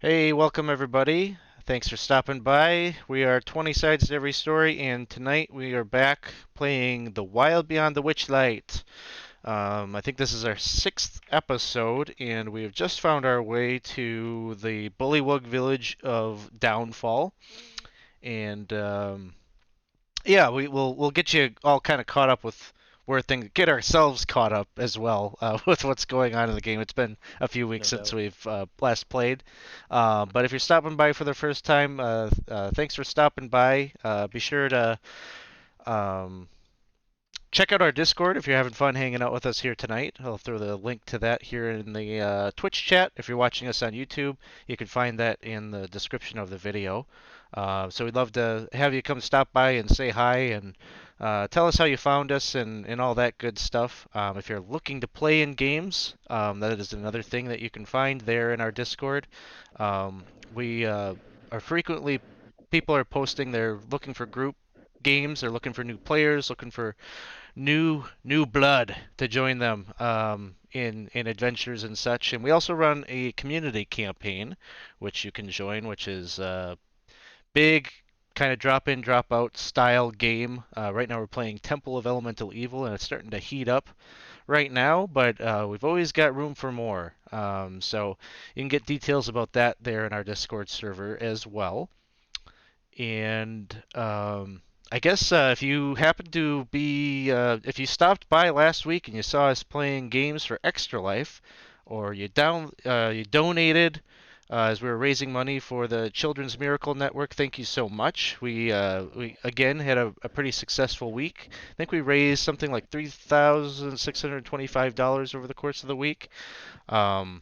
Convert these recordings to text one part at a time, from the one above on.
Hey, welcome everybody. Thanks for stopping by. We are 20 sides to every story, and tonight we are back playing The Wild Beyond the Witchlight. I think this is our sixth episode, and we have just found our way to the Bullywug village of Downfall. And yeah, we'll get you all kind of caught up with where things get ourselves caught up as well with what's going on in the game. It's been a few weeks No since doubt. we've last played, but if you're stopping by for the first time, thanks for stopping by. Be sure to um, check out our Discord if you're having fun hanging out with us here tonight. I'll throw the link to that here in the Twitch chat. If you're watching us on YouTube, you can find that in the description of the video. So we'd love to have you come stop by and say hi and tell us how you found us and all that good stuff. If you're looking to play in games, that is another thing that you can find there in our Discord. We are frequently people are posting they're looking for group games, they're looking for new players, looking for new blood to join them in adventures and such. And we also run a community campaign, which you can join, which is a big kind of drop in drop out style game. Right now we're playing Temple of Elemental Evil, and it's starting to heat up right now, but we've always got room for more. So you can get details about that there in our Discord server as well. And I guess if you happen to be, if you stopped by last week and you saw us playing games for Extra Life, or you donated as we were raising money for the Children's Miracle Network, thank you so much. We again had a pretty successful week. I think we raised something like $3,625 over the course of the week. Um,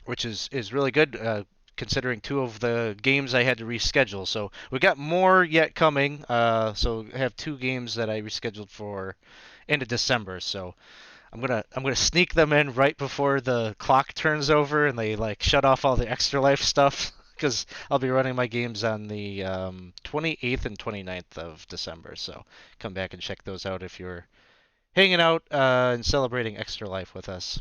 which is really good considering two of the games I had to reschedule. So we got more yet coming. So I have two games that I rescheduled for end of December. So I'm gonna sneak them in right before the clock turns over and they like shut off all the extra life stuff. Because I'll be running my games on the 28th and 29th of December. So come back and check those out if you're hanging out and celebrating Extra Life with us.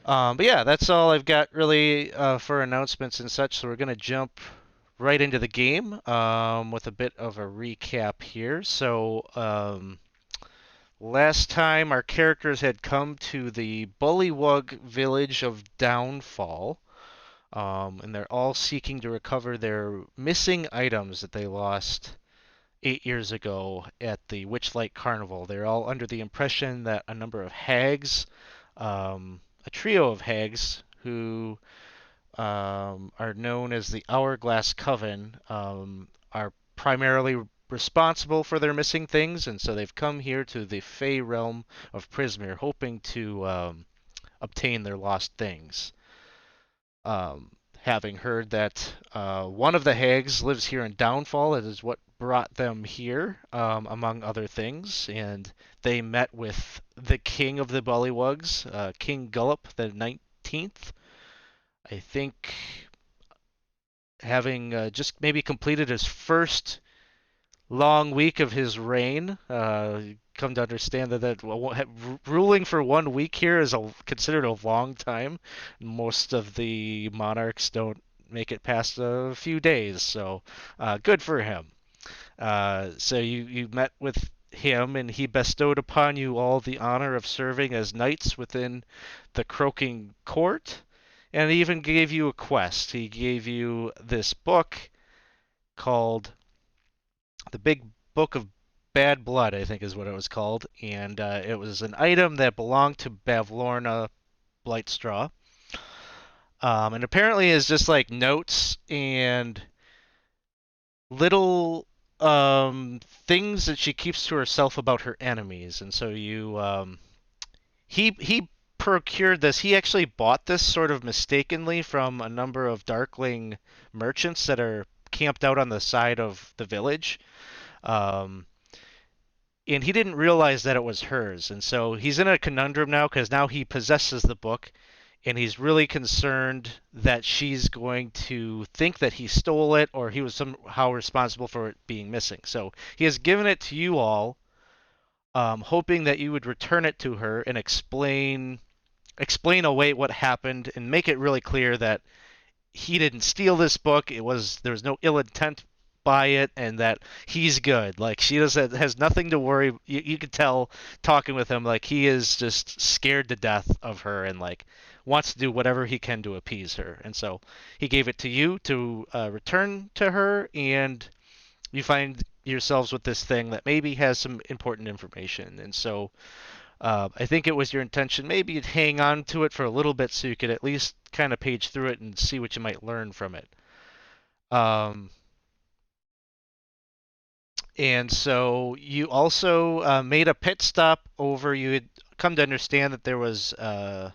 But yeah, that's all I've got really for announcements and such. So we're gonna jump right into the game with a bit of a recap here. So last time our characters had come to the Bullywug village of Downfall, and they're all seeking to recover their missing items that they lost 8 years ago at the Witchlight Carnival. They're all under the impression that a number of hags, a trio of hags who are known as the Hourglass Coven, are primarily responsible for their missing things, and so they've come here to the Fey realm of Prismere, hoping to obtain their lost things. Having heard that one of the hags lives here in Downfall, it is what brought them here, among other things, and they met with the king of the Bullywugs, King Gullop the 19th. I think having just maybe completed his first long week of his reign, come to understand that ruling for 1 week here is considered a long time. Most of the monarchs don't make it past a few days, so good for him. So you met with him, and he bestowed upon you all the honor of serving as knights within the Croaking Court, and he even gave you a quest. He gave you this book called the Big Book of Bad Blood, I think is what it was called, and it was an item that belonged to Bavlorna Blightstraw, and apparently is just like notes and little things that she keeps to herself about her enemies, and so he procured this. He actually bought this sort of mistakenly from a number of Darkling merchants that are camped out on the side of the village. Um, and he didn't realize that it was hers. And so he's in a conundrum now because now he possesses the book and he's really concerned that she's going to think that he stole it or he was somehow responsible for it being missing. So he has given it to you all, hoping that you would return it to her and explain away what happened and make it really clear that he didn't steal this book. There was no ill intent by it, and that he's good. Like she has nothing to worry. You could tell talking with him, like he is just scared to death of her, and like wants to do whatever he can to appease her. And so he gave it to you to return to her, and you find yourselves with this thing that maybe has some important information. And so I think it was your intention maybe you'd hang on to it for a little bit so you could at least kind of page through it and see what you might learn from it. Um, and so you also made a pit stop over. You had come to understand that there was a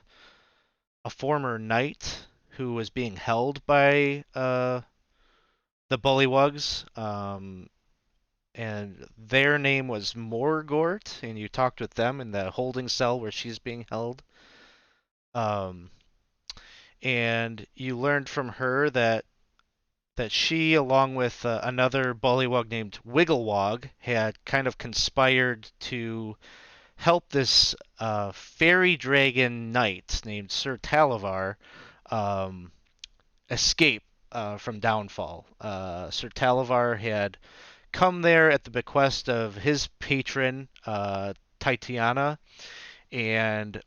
former knight who was being held by the Bullywugs, and their name was Morgort, and you talked with them in the holding cell where she's being held. Um, and you learned from her that she, along with another bullywug named Wigglewog, had kind of conspired to help this fairy dragon knight named Sir Talavar um, escape from downfall. Sir Talavar had come there at the bequest of his patron, Titiana, and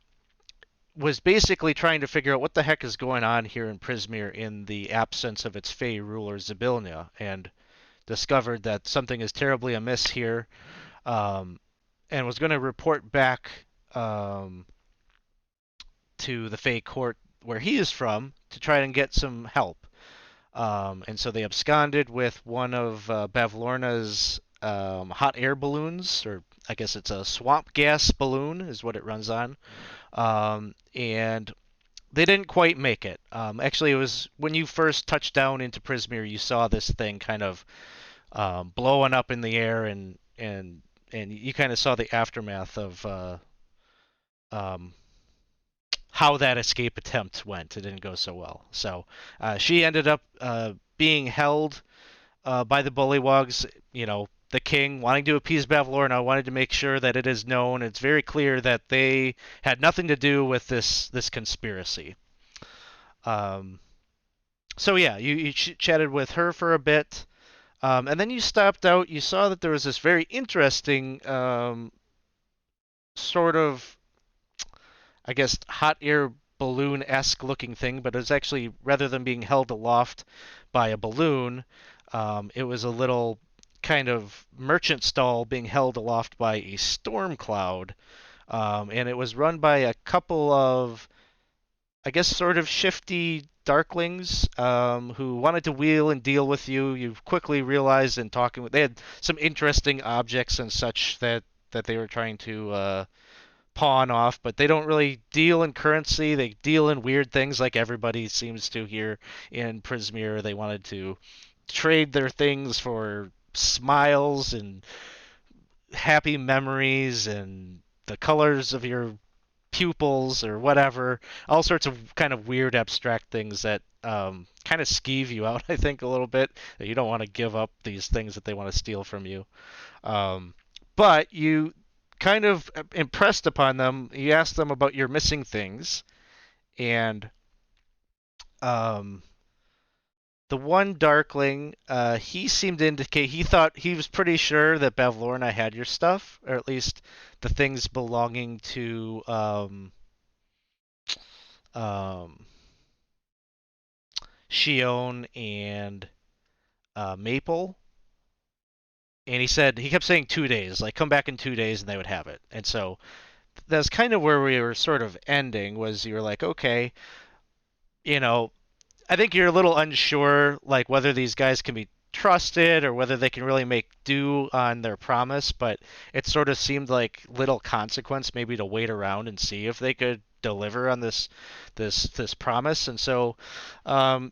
was basically trying to figure out what the heck is going on here in Prismeer in the absence of its Fey ruler Zybilnia, and discovered that something is terribly amiss here, um, and was going to report back um, to the Fey court where he is from to try and get some help. And so they absconded with one of Bavlorna's hot air balloons, or I guess it's a swamp gas balloon, is what it runs on. And they didn't quite make it. Actually, it was when you first touched down into Prismeer, you saw this thing kind of blowing up in the air, and you kind of saw the aftermath of um, how that escape attempt went. It didn't go so well. So she ended up being held by the Bullywugs. You know, the king, wanting to appease Bavlorna, wanted to make sure that it is known. It's very clear that they had nothing to do with this conspiracy. Um, so yeah, you chatted with her for a bit, and then you stopped out. You saw that there was this very interesting sort of, I guess, hot air balloon-esque looking thing, but it was actually, rather than being held aloft by a balloon, it was a little kind of merchant stall being held aloft by a storm cloud, and it was run by a couple of, I guess, sort of shifty darklings who wanted to wheel and deal with you. You quickly realized in talking with, they had some interesting objects and such that they were trying to pawn off, but they don't really deal in currency. They deal in weird things like everybody seems to here in Prismeer. They wanted to trade their things for smiles and happy memories and the colors of your pupils or whatever, all sorts of kind of weird abstract things that kind of skeeve you out, I think, a little bit. That you don't want to give up these things that they want to steal from you. Um, but you kind of impressed upon them. You asked them about your missing things, and um, the one Darkling, he seemed to indicate he thought he was pretty sure that Bavlorna had your stuff, or at least the things belonging to um, Shion and Maple. And he said he kept saying 2 days, like come back in 2 days, and they would have it. And so that's kind of where we were sort of ending. Was you were like, okay, you know, I think you're a little unsure, like whether these guys can be trusted or whether they can really make do on their promise. But it sort of seemed like little consequence, maybe to wait around and see if they could deliver on this promise. And so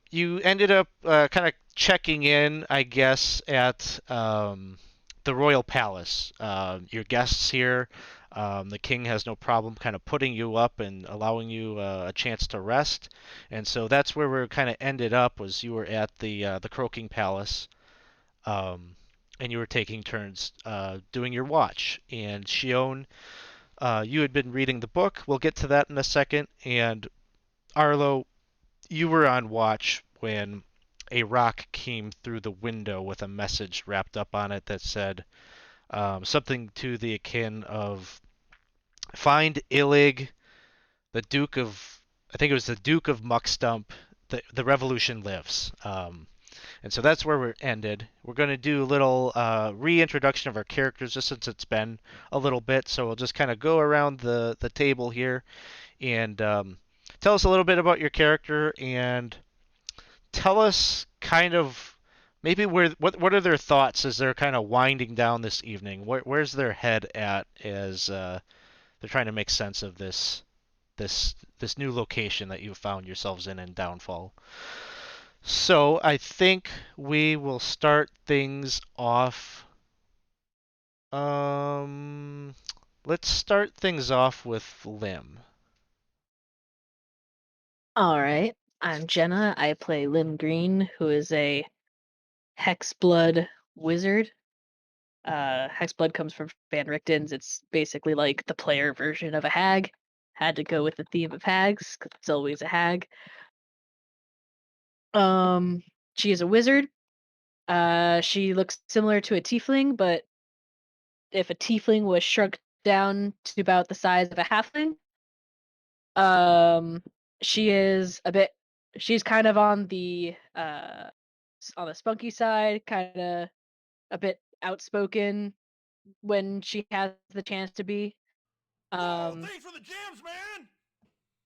you ended up kind of checking in, I guess, at the royal palace. Your guests here. The king has no problem kind of putting you up and allowing you a chance to rest, and so that's where we kind of ended up. Was you were at the Croaking Palace, and you were taking turns doing your watch. And Shion, you had been reading the book. We'll get to that in a second. And Arlo, you were on watch when a rock came through the window with a message wrapped up on it that said something to the akin of "Find Illig, the Duke of I think it was the Duke of Muckstump. The revolution lives." And so that's where we're ended. We're going to do a little reintroduction of our characters just since it's been a little bit. So we'll just kind of go around the table here and tell us a little bit about your character and tell us kind of maybe what are their thoughts as they're kind of winding down this evening. Where's their head at as they're trying to make sense of this new location that you found yourselves in Downfall. So I think we will start things off. Um, let's start things off with Lim. All right. I'm Jenna. I play Lim Green, who is a Hexblood wizard. Hexblood comes from Van Richten's. It's basically like the player version of a hag. Had to go with the theme of hags because it's always a hag. Um, she is a wizard. She looks similar to a tiefling, but if a tiefling was shrunk down to about the size of a halfling, um, she is a bit. She's kind of on the spunky side, kind of a bit outspoken when she has the chance to be. Whoa, Um, thanks for the jams, man!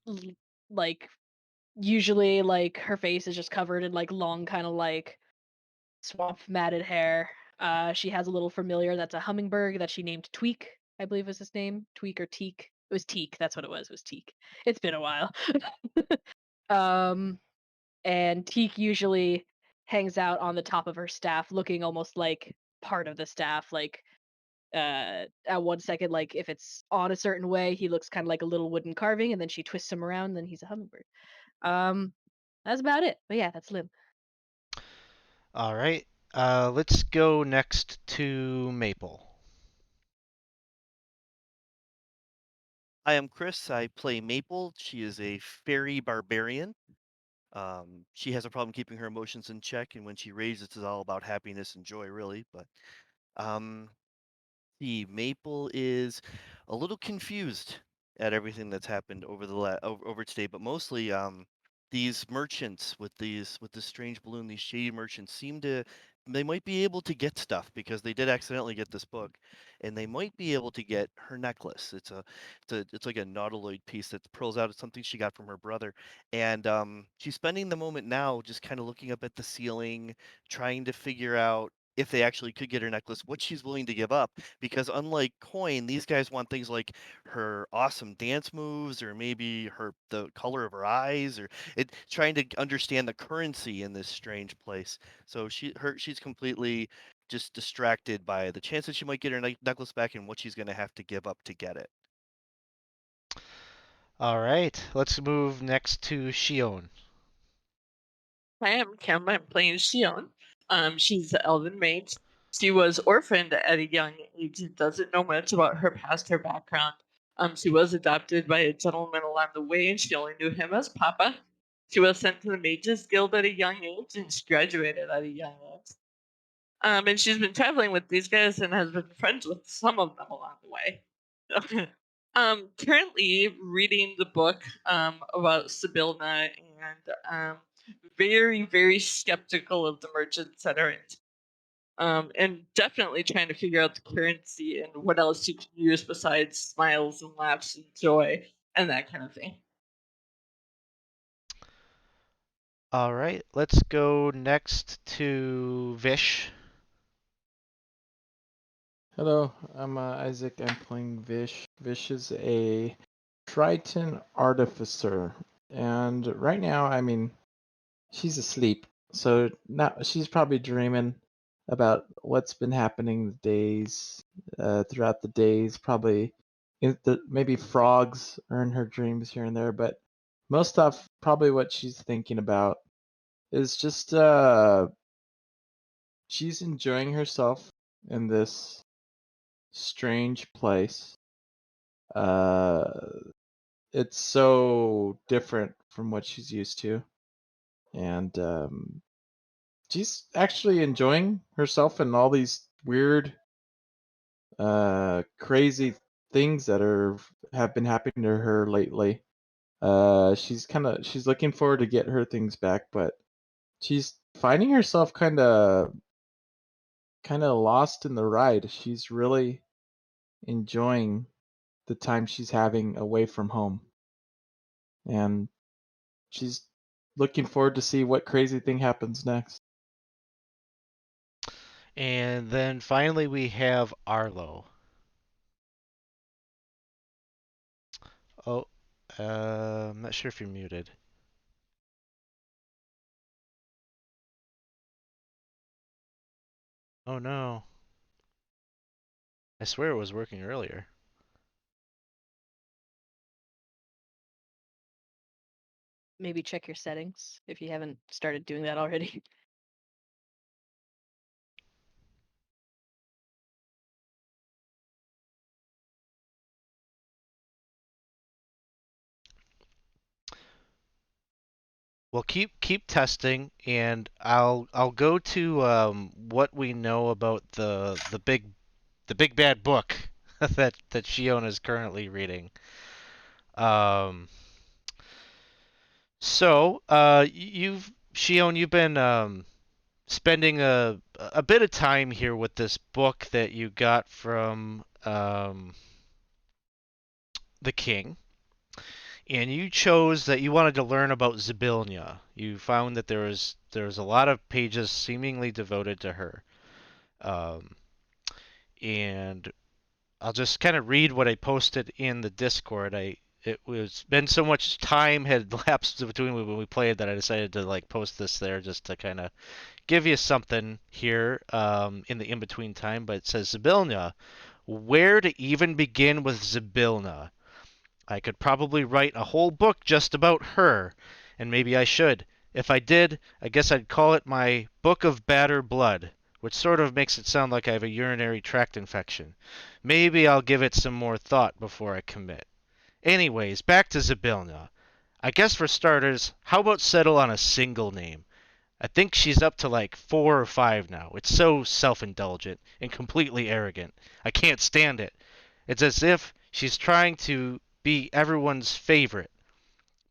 l- like usually, like her face is just covered in like long, kind of like swamp matted hair. She has a little familiar that's a hummingbird that she named Tweak, I believe was his name. Tweak or Teak. It was Teak. That's what it was. It was Teak. It's been a while. um, and Teak usually hangs out on the top of her staff, looking almost like part of the staff. Like at one second, like if it's on a certain way, he looks kind of like a little wooden carving, and then she twists him around, and then he's a hummingbird. Um, that's about it. But yeah, that's Lim. All right. Let's go next to Maple. I am Chris. I play Maple. She is a fairy barbarian. She has a problem keeping her emotions in check, and when she rages, it's all about happiness and joy, really. But um, the Maple is a little confused at everything that's happened over over today, but mostly these merchants with this strange balloon, these shady merchants seem to they might be able to get stuff because they did accidentally get this book, and they might be able to get her necklace. It's like a nautiloid piece that pearls out. It's something she got from her brother, and she's spending the moment now just kind of looking up at the ceiling, trying to figure out if they actually could get her necklace, what she's willing to give up. Because unlike coin, these guys want things like her awesome dance moves, or maybe the color of her eyes, or trying to understand the currency in this strange place. So she's completely just distracted by the chance that she might get her necklace back and what she's going to have to give up to get it. All right. Let's move next to Shion. Hi, I'm Kim. I'm playing Shion. She's the elven mage. She was orphaned at a young age and doesn't know much about her past or background. She was adopted by a gentleman along the way, and she only knew him as Papa. She was sent to the Mages Guild at a young age, and she graduated at a young age. And she's been traveling with these guys and has been friends with some of them along the way. Currently reading the book about Sibilna and very, very skeptical of the merchants that are in. And definitely trying to figure out the currency and what else you can use besides smiles and laughs and joy and that kind of thing. All right. Let's go next to Vish. Hello, I'm Isaac. I'm playing Vish. Vish is a Triton artificer, and right now, I mean, she's asleep, so now she's probably dreaming about what's been happening the days throughout the days. Probably, maybe frogs are in her dreams here and there, but most of probably what she's thinking about is just she's enjoying herself in this strange place. Uh, it's so different from what she's used to, and she's actually enjoying herself and all these weird, crazy things that have been happening to her lately. She's looking forward to get her things back, but she's finding herself kind of lost in the ride. She's really enjoying the time she's having away from home, and she's looking forward to see what crazy thing happens next. And then finally we have Arlo. Oh, I'm not sure if you're muted. Oh no. I swear it was working earlier. Maybe check your settings if you haven't started doing that already. Well, keep testing, and I'll go to what we know about the big bad book that Shion is currently reading. Um, Shion, you've been spending a bit of time here with this book that you got from the king, and you chose that you wanted to learn about Zybilnia. You found that there was a lot of pages seemingly devoted to her, um, and I'll just kind of read what I posted in the Discord. It was been so much time had lapsed between when we played that I decided to like post this there just to kind of give you something here in the in between time. But it says Zybilna, where to even begin with Zybilna? I could probably write a whole book just about her, and maybe I should. If I did, I guess I'd call it my Book of Badder Blood, which sort of makes it sound like I have a urinary tract infection. Maybe I'll give it some more thought before I commit. Anyways, back to Zybilna. I guess for starters, how about settle on a single name? I think she's up to like 4 or 5 now. It's so self-indulgent and completely arrogant. I can't stand it. It's as if she's trying to be everyone's favorite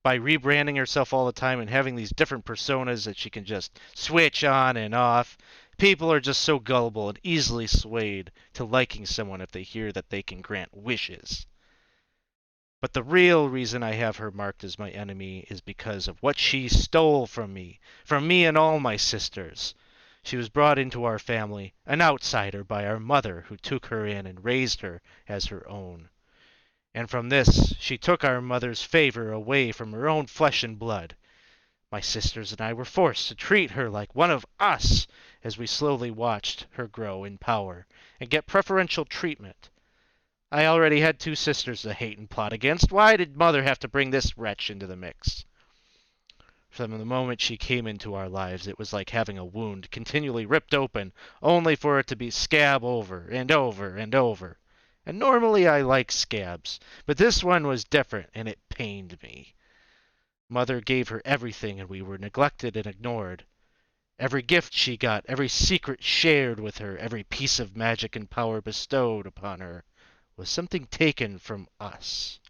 by rebranding herself all the time and having these different personas that she can just switch on and off. People are just so gullible and easily swayed to liking someone if they hear that they can grant wishes. But the real reason I have her marked as my enemy is because of what she stole from me and all my sisters. She was brought into our family, an outsider, by our mother, who took her in and raised her as her own. And from this she took our mother's favor away from her own flesh and blood. My sisters and I were forced to treat her like one of us as we slowly watched her grow in power and get preferential treatment. I already had 2 sisters to hate and plot against. Why did mother have to bring this wretch into the mix? From the moment she came into our lives, it was like having a wound continually ripped open, only for it to be scab over and over and over. And normally I like scabs, but this one was different, and it pained me. Mother gave her everything, and we were neglected and ignored. Every gift she got, every secret shared with her, every piece of magic and power bestowed upon her, was something taken from us.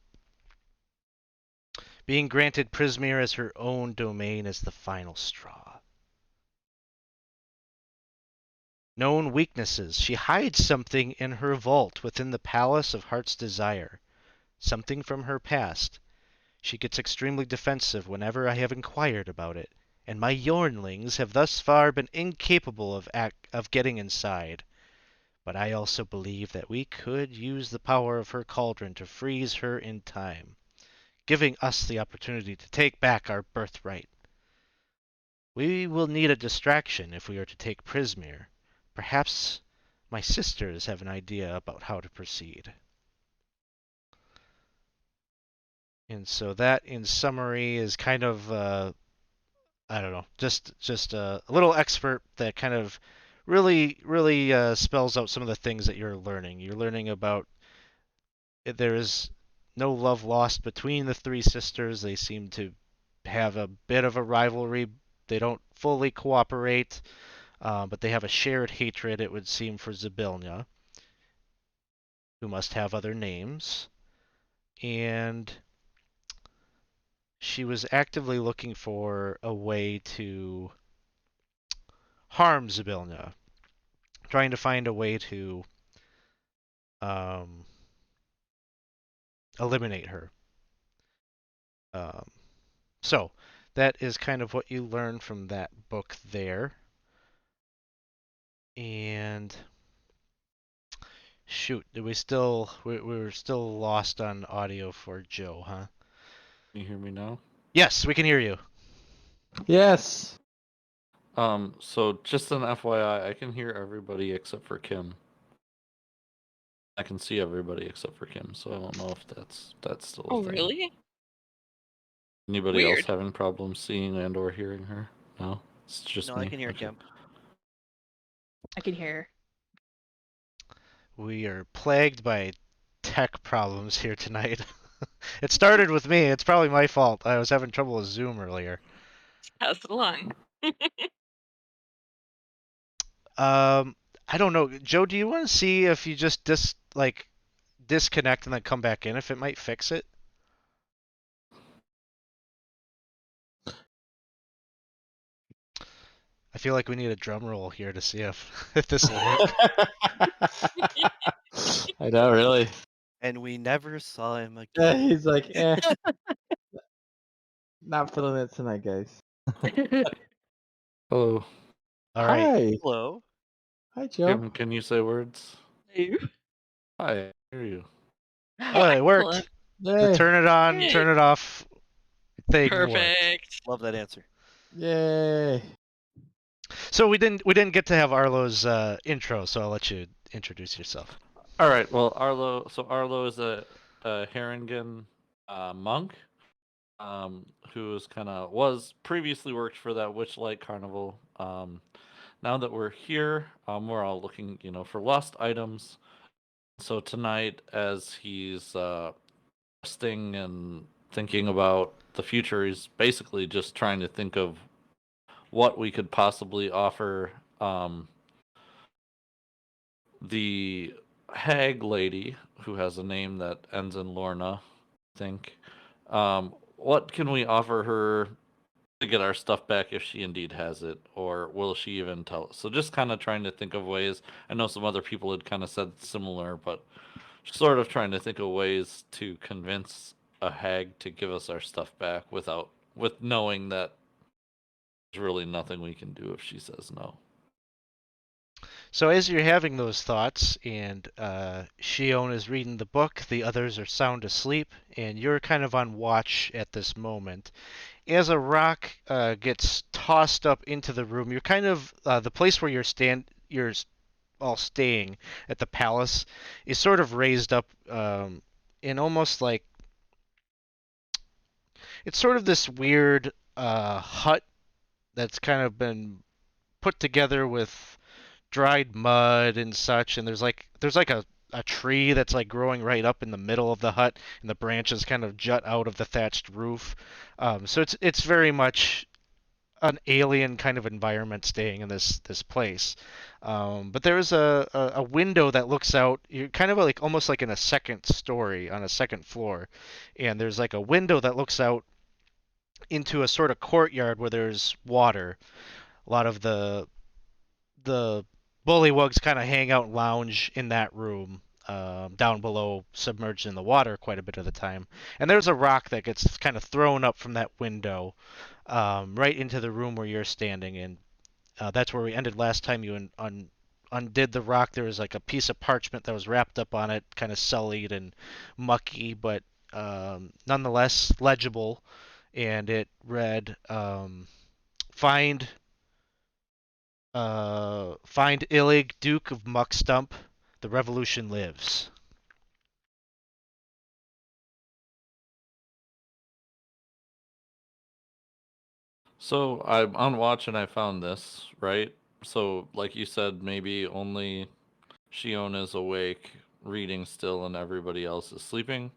Being granted Prismeer as her own domain is the final straw. Known weaknesses. She hides something in her vault within the Palace of Heart's Desire. Something from her past. She gets extremely defensive whenever I have inquired about it, and my Yornlings have thus far been incapable of getting inside. But I also believe that we could use the power of her cauldron to freeze her in time, giving us the opportunity to take back our birthright. We will need a distraction if we are to take Prismeer. Perhaps my sisters have an idea about how to proceed. And so that, in summary, is kind of I don't know, just a little expert that kind of really spells out some of the things that you're learning. You're learning about there is no love lost between the 3 sisters. They seem to have a bit of a rivalry they don't fully cooperate, but they have a shared hatred, it would seem, for Zybilna, who must have other names. And she was actively looking for a way to harm Zybilna, trying to find a way to um, eliminate her. Um, so that is kind of what you learn from that book there. And shoot, did we were still lost on audio for Joe, huh? Can you hear me now? Yes, we can hear you. Yes. So just an FYI, I can hear everybody except for Kim. I can see everybody except for Kim, so I don't know if that's still a Oh, thing. really? Anybody else Weird. having problems seeing and or hearing her? No, it's just No, me. I can hear Okay. Kim. I can hear. We are plagued by tech problems here tonight. It started with me. It's probably my fault. I was having trouble with Zoom earlier. Pass it along. I don't know. Joe, do you want to see if you just disconnect and then come back in if it might fix it? I feel like we need a drum roll here to see if this will work. I know, really. And we never saw him Yeah, again. he's like, not feeling it tonight, guys. Hello, All right. Hi. Hello. Hi, Joe. Kim. Can you say words? Hey. Hi, I hear you. Oh, it worked. Excellent. The Yay. turn it on, Yay. turn it off thing worked. Perfect. Love that answer. Yay. So we didn't get to have Arlo's intro, so I'll let you introduce yourself. All right. Well, Arlo. So Arlo is a Haringen monk, who is was previously worked for that Witchlight Carnival. Now that we're here, we're all looking, for lost items. So tonight, as he's resting and thinking about the future, he's basically just trying to think of what we could possibly offer the hag lady, who has a name that ends in Lorna, I think. What can we offer her to get our stuff back if she indeed has it, or will she even tell us? So just kind of trying to think of ways. I know some other people had kind of said similar, but sort of trying to think of ways to convince a hag to give us our stuff back with knowing that there's really nothing we can do if she says no. So as you're having those thoughts, and Shion is reading the book, the others are sound asleep, and you're kind of on watch at this moment. As a rock gets tossed up into the room, you're kind of the place where you're all staying at the palace is sort of raised up in almost like it's sort of this weird hut that's kind of been put together with dried mud and such, and there's like a tree that's like growing right up in the middle of the hut, and the branches kind of jut out of the thatched roof. So it's very much an alien kind of environment staying in this place. But there's a window that looks out. You're kind of like almost like in a second story on a second floor, and there's like a window that looks out into a sort of courtyard where there's water. A lot of the bullywugs kind of hang out and lounge in that room. Down below, submerged in the water quite a bit of the time. And there's a rock that gets kind of thrown up from that window right into the room where you're standing. And that's where we ended last time you undid the rock. There was like a piece of parchment that was wrapped up on it, kind of sullied and mucky, but nonetheless legible. And it read, "Find find Illig, Duke of Muckstump. The revolution lives." So I'm on watch and I found this, right? So, like you said, maybe only Shion is awake, reading still, and everybody else is sleeping.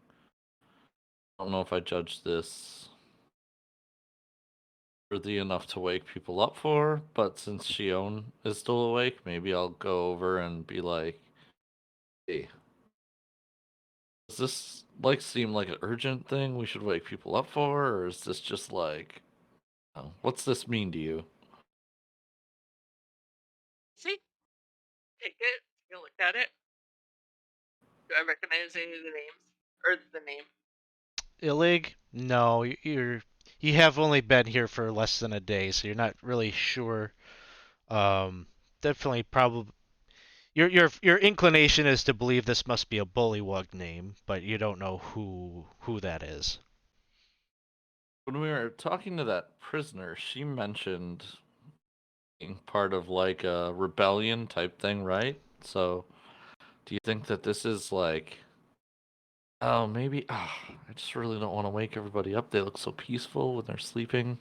I don't know if I judged this worthy enough to wake people up for, but since Shion is still awake, maybe I'll go over and be like, hey, does this like seem like an urgent thing we should wake people up for, or is this just like, oh, what's this mean to you? See, take it. You look at it. Do I recognize any of the names or the name? Illig? No, you have only been here for less than a day, so you're not really sure. Definitely, probably your inclination is to believe this must be a bullywug name, but you don't know who that is. When we were talking to that prisoner, she mentioned being part of like a rebellion type thing, right? So, do you think that this is like, oh, maybe, I just really don't want to wake everybody up. They look so peaceful when they're sleeping.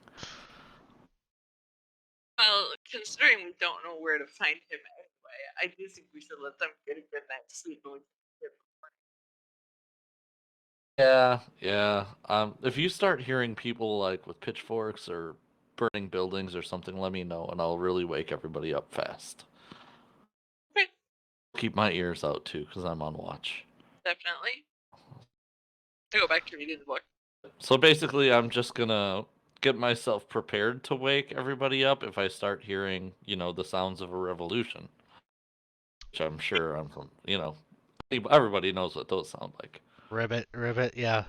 Well, considering we don't know where to find him anyway, I do think we should let them get a good night's sleep. And we can get Yeah, yeah. If you start hearing people like with pitchforks or burning buildings or something, let me know, and I'll really wake everybody up fast. Okay. Keep my ears out too, because I'm on watch. Definitely. I go back to reading the book. So basically, I'm just gonna get myself prepared to wake everybody up if I start hearing, the sounds of a revolution. Which I'm sure I'm from, everybody knows what those sound like. Ribbit, yeah.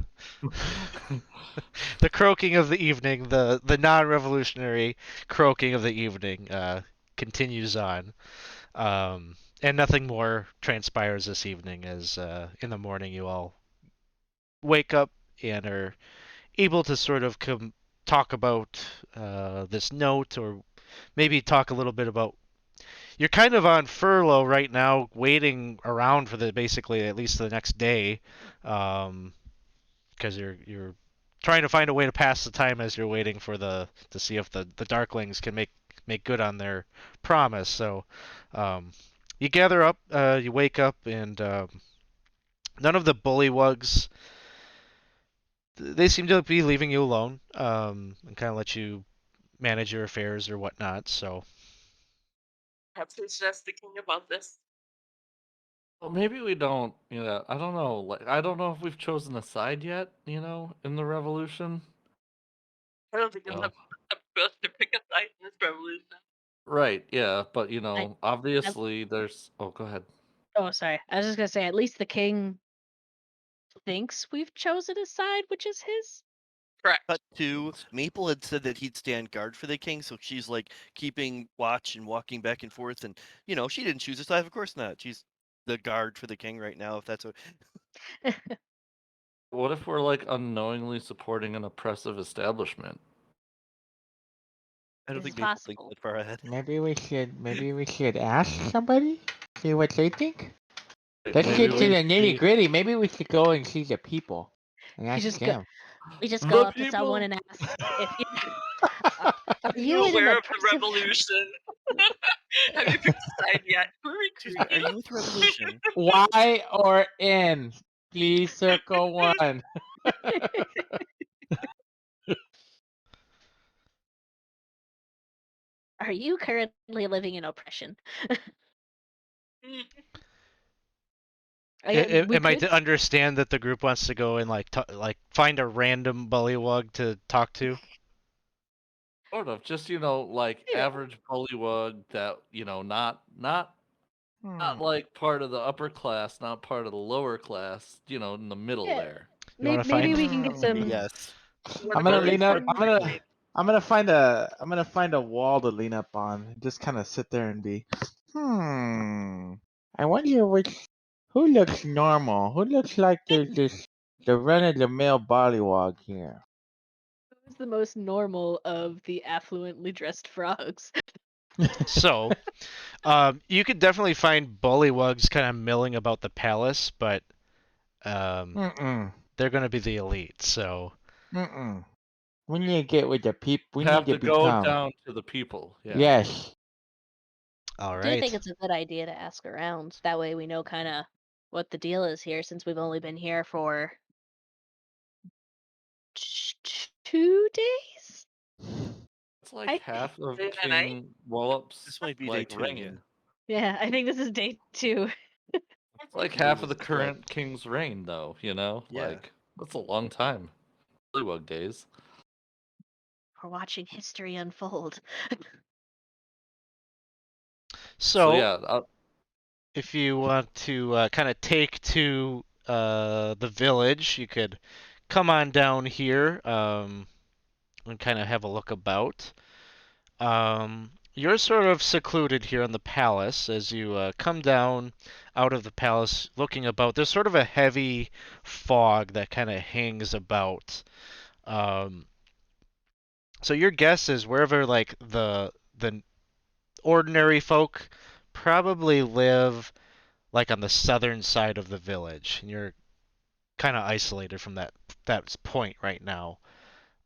The croaking of the evening, the non-revolutionary croaking of the evening, continues on. And nothing more transpires this evening as in the morning you all wake up and are able to sort of talk about this note, or maybe talk a little bit about. You're kind of on furlough right now, waiting around for the basically at least the next day, because you're trying to find a way to pass the time as you're waiting for to see if the Darklings can make good on their promise. So, you gather up, you wake up, and none of the bullywugs. They seem to be leaving you alone, and kind of let you manage your affairs or whatnot. So, Perhaps we should ask the king about this. Well, maybe we don't, I don't know. Like, I don't know if we've chosen a side yet, in the revolution. I don't think it's Oh. up to us to pick a side in this revolution. Right, yeah, but I- obviously there's. Oh, go ahead. Oh, sorry. I was just gonna say, at least the king thinks we've chosen a side, which is his. Correct. Cut to Maple had said that he'd stand guard for the king, so she's like keeping watch and walking back and forth, and she didn't choose a side, of course not. She's the guard for the king right now, if that's what. What if we're like unknowingly supporting an oppressive establishment? I don't This think is Maple thinks possible. that far ahead. Maybe we should ask somebody, see what they think. Let's Maybe get to we the nitty see gritty. Maybe we should go and see the people and We ask just go. them. We just the go up to people. someone and ask if you are Are you in an aware of the oppressive. revolution? Have you picked a side yet? Who are Excuse me, are recruiting? you with Revolution? Y or N? Please circle one. Are you currently living in oppression? Again, we am I could. to understand that the group wants to go and like find a random bullywug to talk to? Sort of, just like Yeah. average bullywug that not Hmm. like part of the upper class, not part of the lower class, in the middle Yeah. there. You want to Maybe find? we can get some. Yes. I'm gonna lean up. I'm gonna find a wall to lean up on. Just kind of sit there and be. I wonder who looks normal. Who looks like there's just the run of the mill bollywog here. Who's the most normal of the affluently dressed frogs? So, you could definitely find bullywugs kind of milling about the palace, but Mm-mm. they're going to be the elite. So, Mm-mm. We need to get with the people. We Have need to to go become. down to the people. Yeah. Yes. all I do think right. it's a good idea to ask around. That way we know kind of what the deal is here, since we've only been here for 2 days. It's like I- half of Day and night? King Wallop's This might be like day 2, yeah. reign. Yeah, I think this is day 2. It's like believe half of the this is right. current king's reign, though. You know, Yeah. like that's a long time. Bullywug days. We're watching history unfold. So So, yeah, if you want to kind of take to the village, you could come on down here and kind of have a look about. You're sort of secluded here in the palace as you come down out of the palace looking about. There's sort of a heavy fog that kind of hangs about. Um, so your guess is wherever like the ordinary folk probably live like on the southern side of the village, and you're kind of isolated from that point right now.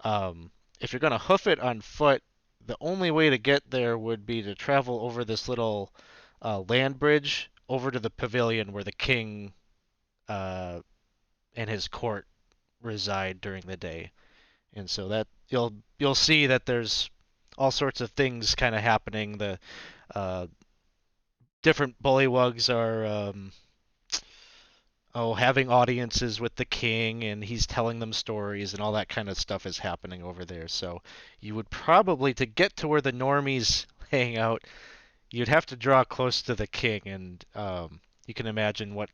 Um, if you're gonna hoof it on foot, the only way to get there would be to travel over this little land bridge over to the pavilion where the king uh, and his court reside during the day. And so that you'll see that there's all sorts of things kind of happening. The uh, different bullywugs are having audiences with the king, and he's telling them stories, and all that kind of stuff is happening over there. So you would probably, to get to where the normies hang out, you'd have to draw close to the king, and you can imagine what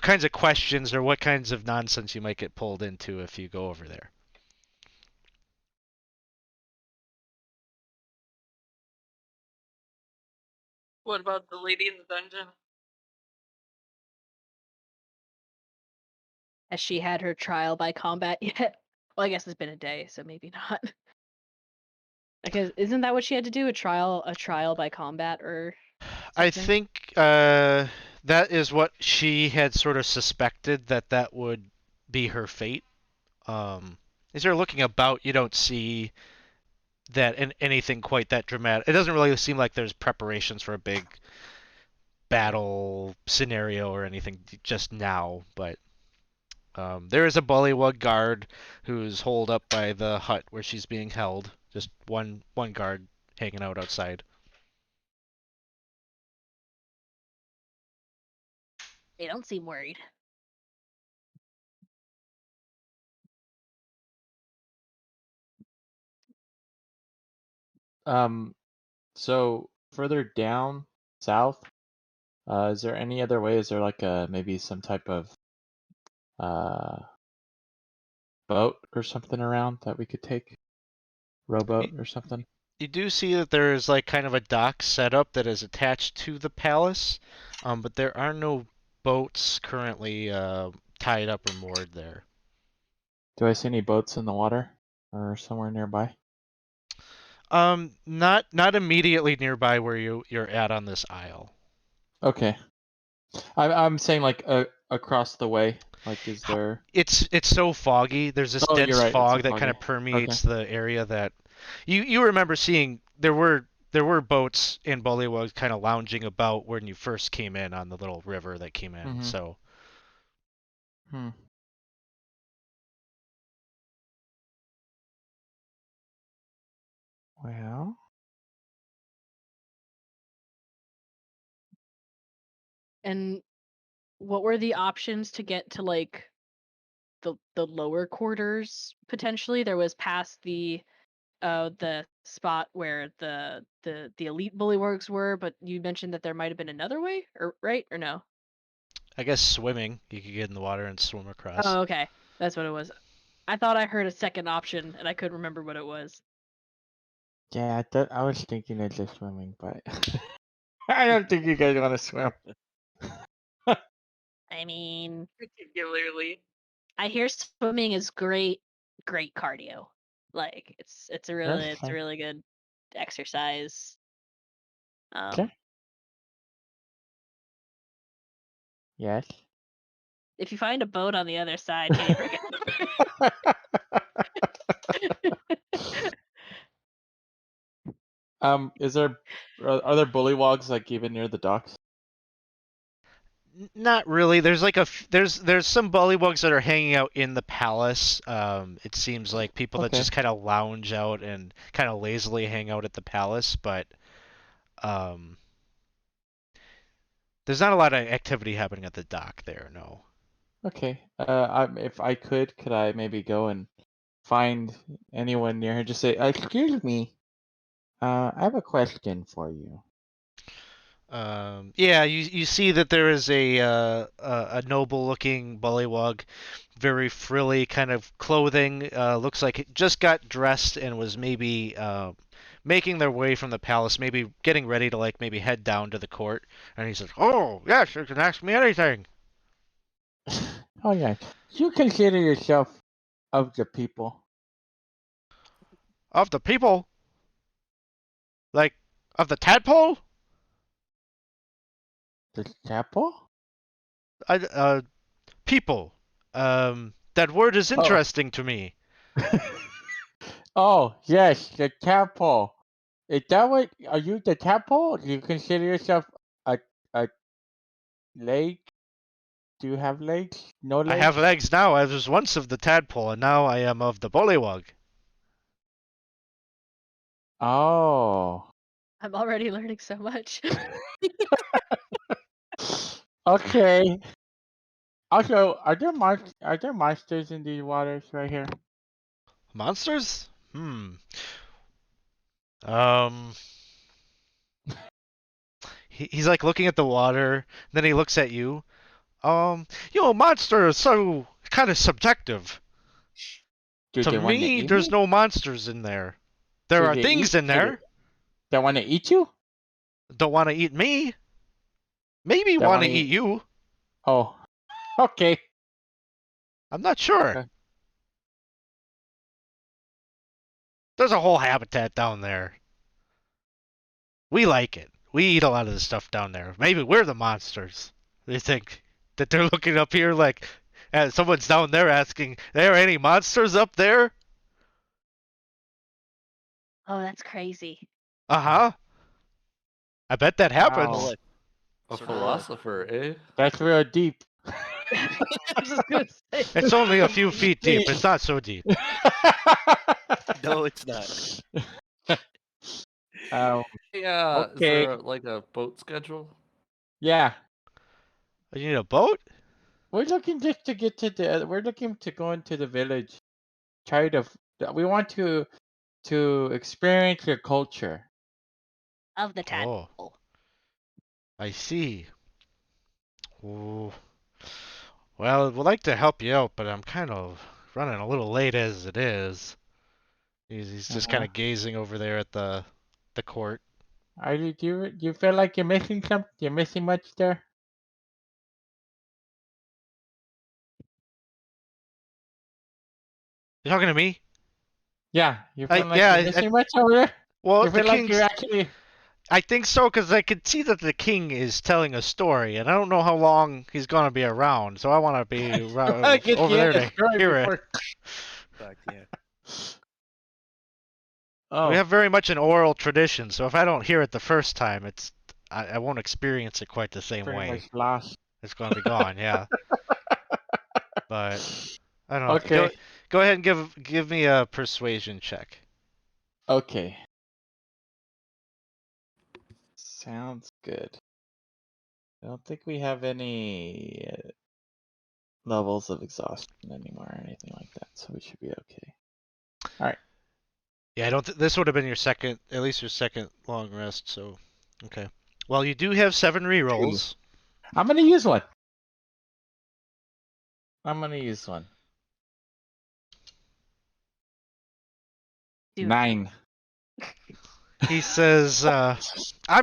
kinds of questions or what kinds of nonsense you might get pulled into if you go over there. What about the lady in the dungeon? Has she had her trial by combat yet? Well, I guess it's been a day, so maybe not. Because isn't that what she had to do? A trial by combat or I something? think that is what she had sort of suspected, that would be her fate. As you're looking about, you don't see that anything quite that dramatic. It doesn't really seem like there's preparations for a big battle scenario or anything just now, but there is a bullywug guard who's holed up by the hut where she's being held. Just one guard hanging out outside. They don't seem worried. So further down south, is there any other way? Is there like maybe some type of uh boat or something around that we could take? You, Rowboat or something? you do see that there is like kind of a dock set up that is attached to the palace, but there are no boats currently tied up or moored there. Do I see any boats in the water or somewhere nearby? Not immediately nearby where you're at on this isle. Okay. I'm saying like across the way. Like, is there? It's so foggy. There's this Oh, you're dense right. It's so fog that kind foggy. of permeates the area that you remember seeing. There were boats and bullywugs kind of lounging about when you first came in on the little river that came in. Mhm. So Hmm. Well, And what were the options to get to like the lower quarters potentially? There was past the spot where the elite bullywugs were, but you mentioned that there might have been another way, or right or no? I guess swimming, you could get in the water and swim across. Oh, okay. That's what it was. I thought I heard a second option and I couldn't remember what it was. yeah, I was thinking of just swimming, but I don't think you guys want to swim. I mean, Particularly. I hear swimming is great cardio. Like it's a That's fine. really good exercise. Okay. Yes. If you find a boat on the other side, can you bring it? Is there are there bullywogs like even near the docks? Not really. There's like there's some bullywugs that are hanging out in the palace. It seems like people that Okay. just kind of lounge out and kind of lazily hang out at the palace, but um, there's not a lot of activity happening at the dock there. No. Okay. If I could I maybe go and find anyone near her? Just say, "Excuse me. I have a question for you." Yeah, you see that there is a noble looking bullywug, very frilly kind of clothing. Looks like it just got dressed and was maybe making their way from the palace, maybe getting ready to like maybe head down to the court. And he says, "Oh yes, you can ask me anything." Oh yeah. You consider yourself of the people. Of the people, like of the tadpole, The chapel? I people. That word is Oh. interesting to me. Oh yes, the chapel. Is that what? Are you the chapel? Do you consider yourself a leg? Do you have legs? No I have legs? legs now. I was once of the tadpole, and now I am of the bullywug. Oh. I'm already learning so much. Okay. Also, are there monsters in these waters right here? Monsters? Um, he's like looking at the water, then he looks at you. Monster is so kind of subjective. Do To they want to me, eat there's me? no monsters in there. There Do are they eat? things in there. They want to eat you? Don't want to eat me. Maybe They want want to to eat eat? you. Oh, okay. I'm not sure. Okay. There's a whole habitat down there. We like it. We eat a lot of the stuff down there. Maybe we're the monsters. They think that they're looking up here like someone's down there asking, "There are any monsters up there?" Oh, that's crazy. Uh-huh. I bet that Wow. Well, happens. like, A sort of like- philosopher, eh? That's real deep. I was just gonna say. It's only a few feet deep. It's not so deep. no, it's not. um, Yeah. Is okay. there like a boat schedule? Yeah. You need a boat? We're looking just to get to the. We're looking to go into the village. Try to. We want to experience your culture. Of the Oh, tadpole. I see. Ooh. Well, we'd like to help you out, but I'm kind of running a little late as it is. He's just kind Uh-huh. of gazing over there at the court. Are you? Do you feel like you're missing something? You're missing much there? You talking to me? Yeah. You feel like Yeah. you're missing much over there? Well, You the feel like you're king's. actually. I think so, because I could see that the king is telling a story, and I don't know how long he's gonna be around. So I want to be Get over the there end to of the story hear it. before. Fact, yeah. Oh. We have very much an oral tradition, so if I don't hear it the first time, I won't experience it quite the same pretty way. much lost. It's gonna be gone, yeah. But I don't know. Okay. Go ahead and give me a persuasion check. Okay. Sounds good. I don't think we have any levels of exhaustion anymore or anything like that, so we should be okay. All right. Yeah, I don't. This would have been your second, at least your second long rest. So, okay. Well, you do have 7 rerolls. I'm gonna use one. I'm gonna use one. Dude. 9. He says, "I'm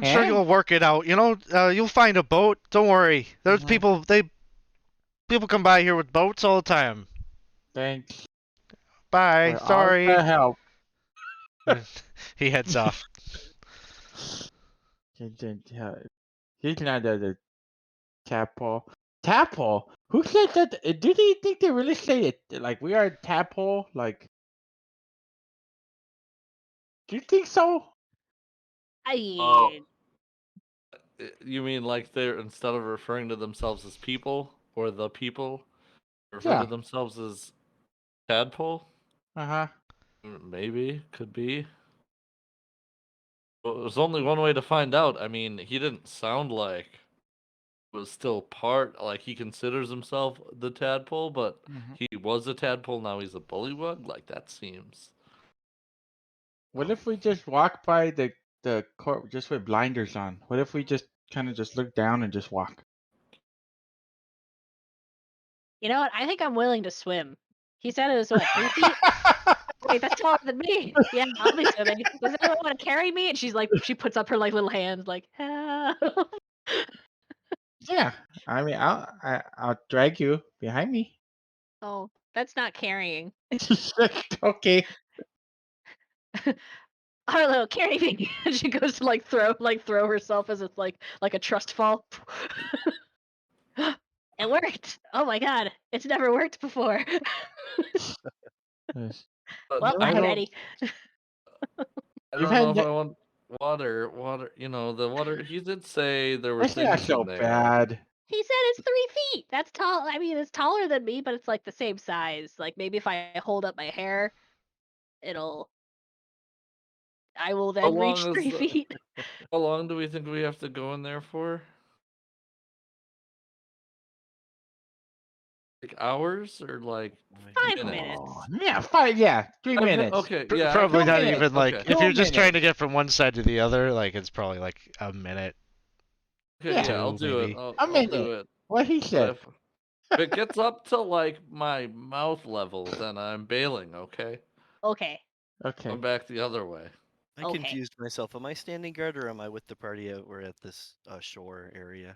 sure And? you'll work it out. You'll find a boat. Don't worry. There's Mhm. people come by here with boats all the time. Thanks Bye. for all Sorry." the help. He heads off. He's not the tadpole. Tadpole? Who said that? Do they think they really say it? Like we are tadpole? Like, do you think so? I Oh. You mean like they're instead of referring to themselves as people or the people, refer Yeah. to themselves as tadpole? Uh-huh. Maybe, could be. Well, there's only one way to find out. I mean, he didn't sound like was still part, like he considers himself the tadpole, but Mhm. he was a tadpole, now he's a bullywug? Like, that seems. What if we just walk by the court just with blinders on? What if we just kind of just look down and just walk? You know what? I think I'm willing to swim. He said it was what, 3 feet? Wait, that's taller than me. Yeah, I'll be swimming. Does anyone want to carry me? And she's like, she puts up her like little hands, like, help. Yeah. I mean, I'll drag you behind me. Oh, that's not carrying. Okay. Harlow, carry me. And she goes to like throw herself as it's like a trust fall. It worked. Oh my god, it's never worked before. Yes. Well, I I'm don't, ready. I You've don't know had if I want water, the water, he did say there were That's not things in so there. bad. He said it's 3 feet. That's tall. I mean, it's taller than me, but it's like the same size. Like maybe if I hold up my hair, I will How then reach long 3 feet. how long do we think we have to go in there for? Like hours or like 5 minutes. Oh, yeah, 5. Yeah, 3 minutes. Okay, yeah, Probably I not can, minutes. even like okay. if you're 2 just trying to minutes. get from one side to the other, like it's probably like a minute. Okay, Yeah. yeah, I'll Two, do it. maybe. A I'll do minute. it. What he But said. if it gets up to like my mouth level, then I'm bailing, okay? Okay. Okay. Come back the other way. I Okay. confused myself. Am I standing guard or am I with the party out? We're at this shore area.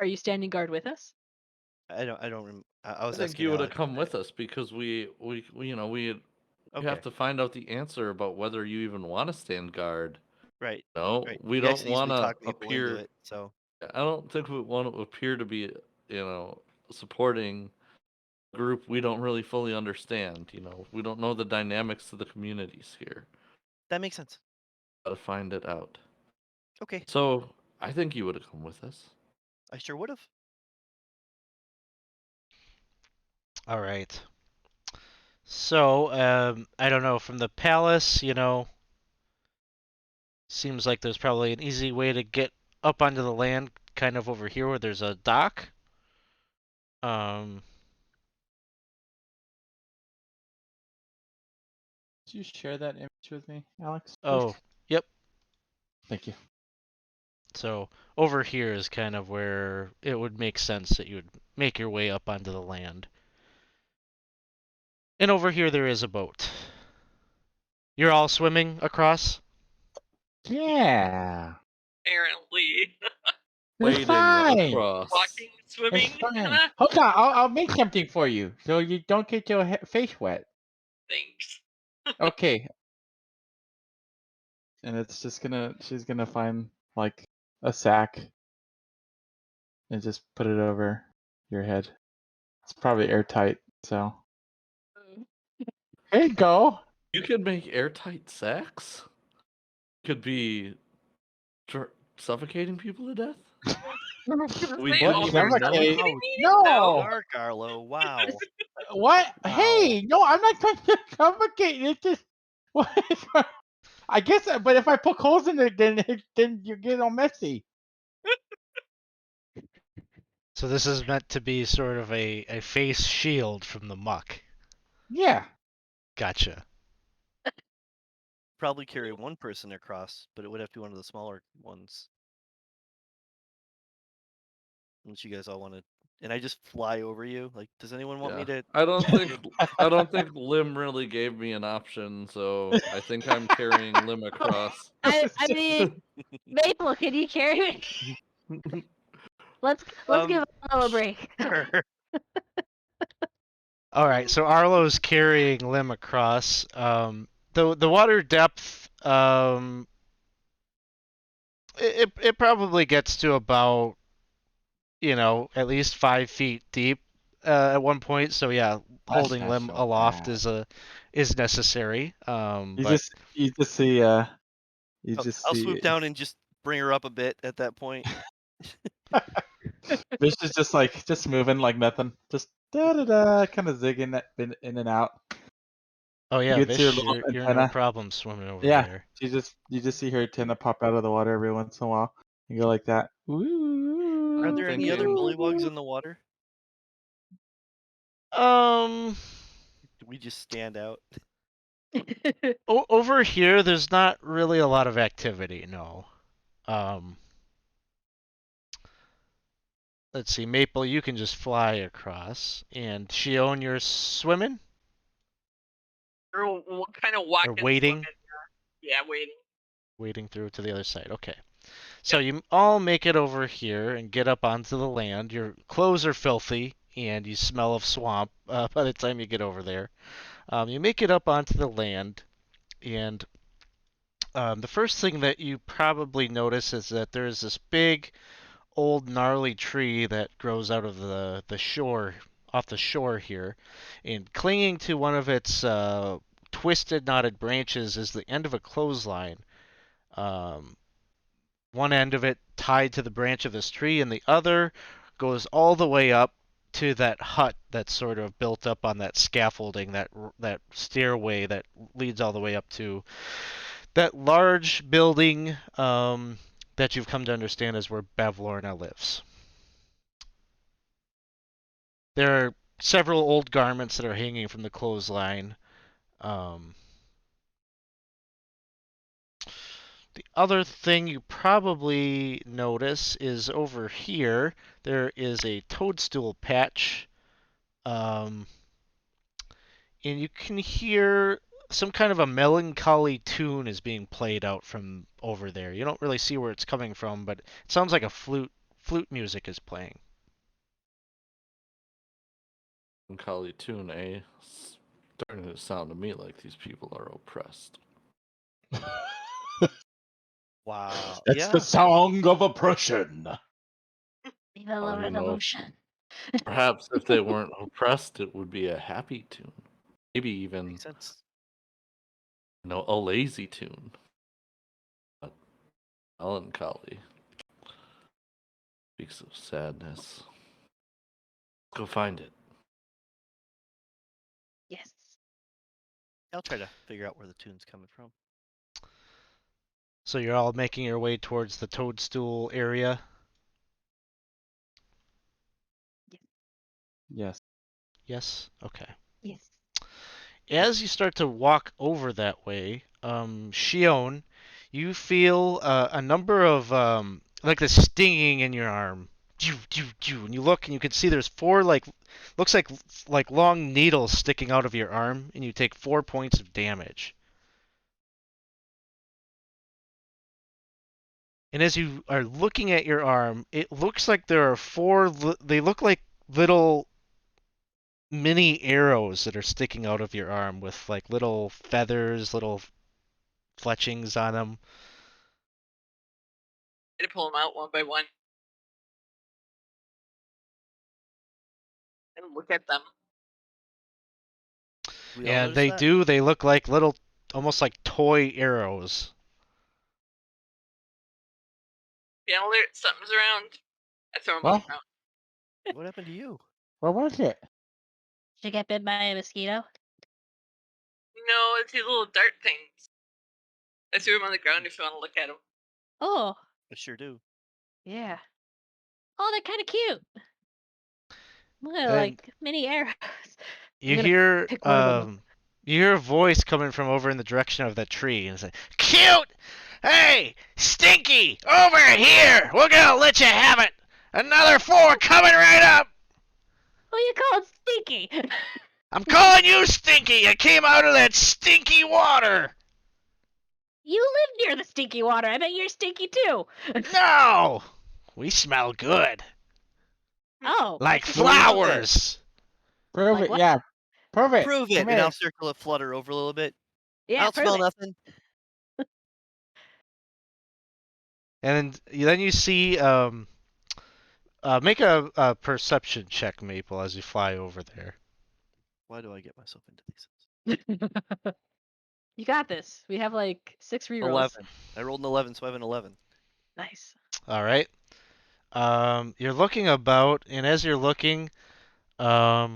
Are you standing guard with us? I don't. I I was think asking you would have Alex. come with us because we Okay. have to find out the answer about whether you even want to stand guard. Right. No, Right. we You guys don't want usually to talk people into appear. it. So I don't think we want to appear to be, supporting a group we don't really fully understand. We don't know the dynamics of the communities here. that makes sense. Gotta find it out. Okay. So I think you would have come with us. I sure would have. All right. So, I don't know, from the palace, seems like there's probably an easy way to get up onto the land, kind of over here where there's a dock. Um, Did you share that image with me, Alex? oh, please? yep. Thank you. So over here is kind of where it would make sense that you would make your way up onto the land. And over here there is a boat. You're all swimming across? Yeah. Apparently. It's Wading fine. across. Walking, swimming. It's fine. Hold on, I'll make something for you so you don't get your face wet. Thanks. Okay. And it's just she's gonna find like a sack and just put it over your head. It's probably airtight, so here you go. You could make airtight sacks? Could be suffocating people to death? We Wait, didn't oh, even you're know. suffocate? suffocating me? No. Dark, Arlo. Wow. What? Wow. Hey, no, I'm not trying to suffocate. It's just what? I guess, but if I poke holes in it, then you get all messy. So this is meant to be sort of a face shield from the muck. Yeah. Gotcha. Probably carry one person across, but it would have to be one of the smaller ones. Unless you guys all want to, and I just fly over you. Like, does anyone want me Yeah. to? I don't think Lim really gave me an option, so I think I'm carrying Lim across. I mean, Maple, can you carry me? Let's give Arlo a break. All right, so Arlo's carrying Lim across. The water depth, it probably gets to about, at least 5 feet deep at one point. So yeah, holding not Lim so aloft bad. is necessary. You But just see I'll swoop down and just bring her up a bit at that point. Vish is just moving like nothing, just da da da, kind of zigging that in and out. Oh yeah, You could see her Vish, little you're no antenna. problem swimming over Yeah, there. you just see her antenna pop out of the water every once in a while. You go like that. Ooh. Are I'm there any other thinking- bullywugs in the water? Do we just stand out? Over here, there's not really a lot of activity. No. Let's see, Maple, you can just fly across, and Shion, you're swimming Or kind of or walking, waiting, swimming. Yeah, waiting. waiting through to the other side. Okay. So you all make it over here and get up onto the land. Your clothes are filthy, and you smell of swamp by the time you get over there. You make it up onto the land, and the first thing that you probably notice is that there is this big, old, gnarly tree that grows out of the shore, off the shore here, and clinging to one of its twisted, knotted branches is the end of a clothesline. Um, One end of it tied to the branch of this tree, and the other goes all the way up to that hut that's sort of built up on that scaffolding, that stairway that leads all the way up to that large building that you've come to understand as where Bavlorna lives. There are several old garments that are hanging from the clothesline. Um, The other thing you probably notice is over here, there is a toadstool patch, um, and you can hear some kind of a melancholy tune is being played out from over there. You don't really see where it's coming from, but it sounds like a flute music is playing. Kali tune, eh? Starting to sound to me like these people are oppressed. Wow. That's Yeah. the song of oppression. Viva la Well, you know, revolution. perhaps if they weren't oppressed, it would be a happy tune. Maybe even, Makes sense. a lazy tune. But melancholy speaks of sadness. Let's go find it. Yes. I'll try to figure out where the tune's coming from. So you're all making your way towards the toadstool area. Yes. Yes? Okay. Yes. As you start to walk over that way, Shion, you feel a number of like the stinging in your arm. And you look and you can see there's four looks like long needles sticking out of your arm, and you take 4 points of damage. And as you are looking at your arm, it looks like there are they look like little mini arrows that are sticking out of your arm with like little feathers, little fletchings on them. I had to pull them out one by one and look at them. We all And notice that? they look like little, almost like toy arrows. Yeah, alert, something's around. I throw them on Well, the ground. What happened to you? what was it? Did you get bit by a mosquito? No, it's these little dart things. I threw them on the ground if you want to look at them. Oh, I sure do. yeah. Oh, they're kind of cute. They're And like mini arrows. I'm you gonna hear pick one of them up. you hear a voice coming from over in the direction of that tree, and it's like, "Cute! Hey, Stinky, over here! We're gonna let you have it. Another 4 coming right up. Who you calling Stinky? I'm calling you Stinky. You came out of that stinky water. You live near the stinky water. I bet you're stinky too. No, we smell good, Oh, like that's flowers." Prove Like it, what? yeah. Prove it. Prove it, Come and here. I'll circle a flutter over a little bit. I Yeah, don't prove smell it. nothing. And then you see make a perception check, Maple, as you fly over there. Why do I get myself into these? You got this. We have like 6 rerolls. 11. I rolled an 11, so I have an 11. Nice. All right. You're looking about, and as you're looking, another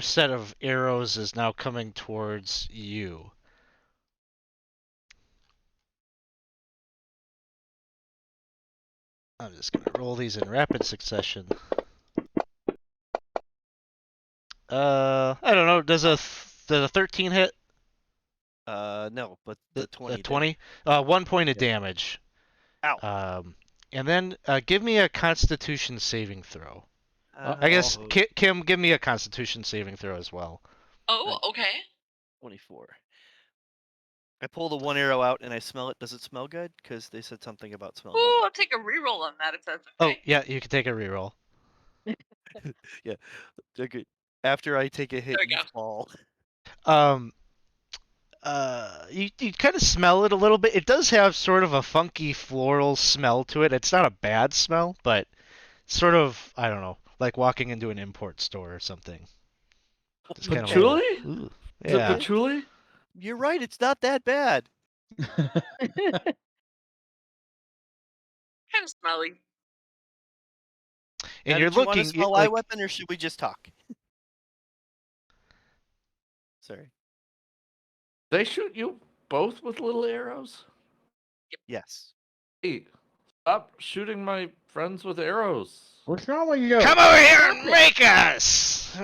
set of arrows is now coming towards you. I'm just gonna roll these in rapid succession. I don't know. Does a 13 hit? No, but the 20 The did. 20? 1 point of Yeah. damage. Ow. And then give me a Constitution saving throw. I guess Oh, Kim, give me a Constitution saving throw as well. Oh, okay. 24. I pull the one arrow out and I smell it. Does it smell good? Because they said something about smelling Ooh, I'll take a reroll on that if that's Oh okay. yeah, you can take a reroll. good. Yeah. Okay. After I take a hit, There we you go. fall. Um, you kind of smell it a little bit. It does have sort of a funky floral smell to it. It's not a bad smell, but sort of, I don't know, like walking into an import store or something. Just kind of a little, Patchouli? ooh, Is it yeah. patchouli? You're right. It's not that bad. Kind of smelly. And Now, you're did you want to looking smell my like weapon, or should we just talk? Sorry. They shoot you both with little arrows? Yes. Hey, stop shooting my friends with arrows. What's wrong with you? come over here and make us.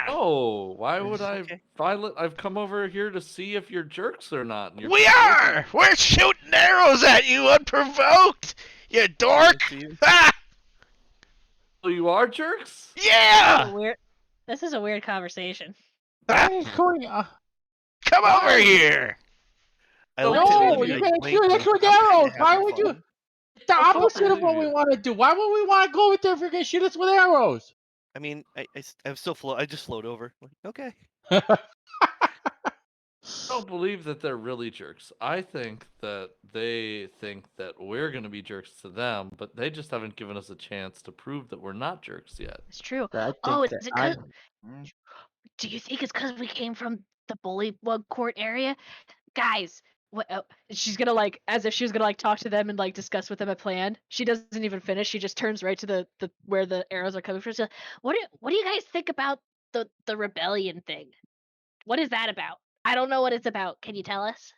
Oh, why would It's I okay. violate? I've come over here to see if you're jerks or not. And you're We are. We're shooting arrows at you unprovoked. You dork. See you? Ha! Oh, you are jerks? Yeah. This is a weird conversation. What is going on? Come over here. I No, looked at No, him you're and I gonna blinked, shoot us like, with I'm kinda arrows. Why having would you? fun. The I thought- opposite of what we believe you. want to do. Why would we want to go over there if you're gonna shoot us with arrows? I mean, I'm still float. I just float over. Like, okay. I don't believe that they're really jerks. I think that they think that we're going to be jerks to them, but they just haven't given us a chance to prove that we're not jerks yet. It's true. I think Oh, is that it I- 'cause- do you think it's because we came from the Bullywug Court area? Guys, what? She's gonna like, as if she was gonna like talk to them and like discuss with them a plan. She doesn't even finish. She just turns right to the where the arrows are coming from. She's like, what do you guys think about the rebellion thing? What is that about? I don't know what it's about. Can you tell us?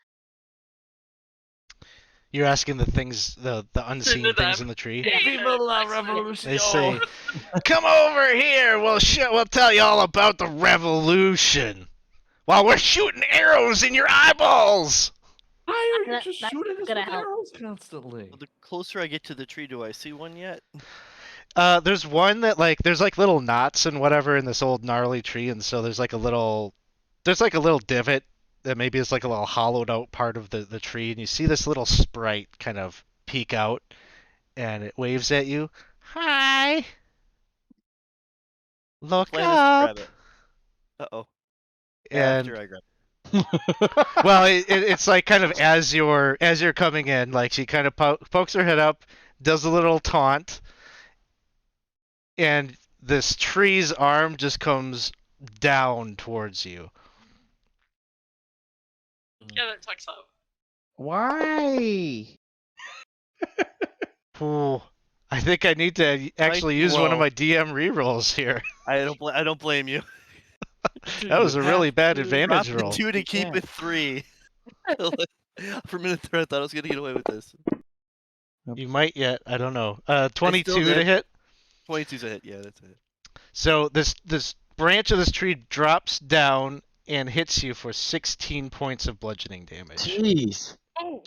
You're asking the things, the unseen To things them. in the tree. Yeah. Viva la Actually, revolution! They say, "Come over here. We'll tell you all about the revolution." While we're shooting arrows in your eyeballs. Why are you That- just that's shooting us gonna with help. arrows constantly? Well, the closer I get to the tree, do I see one yet? There's one that there's like little knots and whatever in this old gnarly tree, and so there's like a little divot that maybe is like a little hollowed out part of the tree, and you see this little sprite kind of peek out, and it waves at you. Hi. Look Plan is to grab up. it. Uh-oh. And After I grab it. well, it's like kind of as you're coming in, like she kind of pokes her head up, does a little taunt, and this tree's arm just comes down towards you. Yeah, that checks out. Why? Ooh, I think I need to actually use one of low. my DM rerolls here. I don't blame you. That was a really bad Drop advantage the roll. 2 to keep can't. it 3. For a minute there, I thought I was gonna get away with this. You might yet. I don't know. 22 to did. hit. 22's a hit. Yeah, that's it. So this branch of this tree drops down and hits you for 16 points of bludgeoning damage. Jeez. Oh,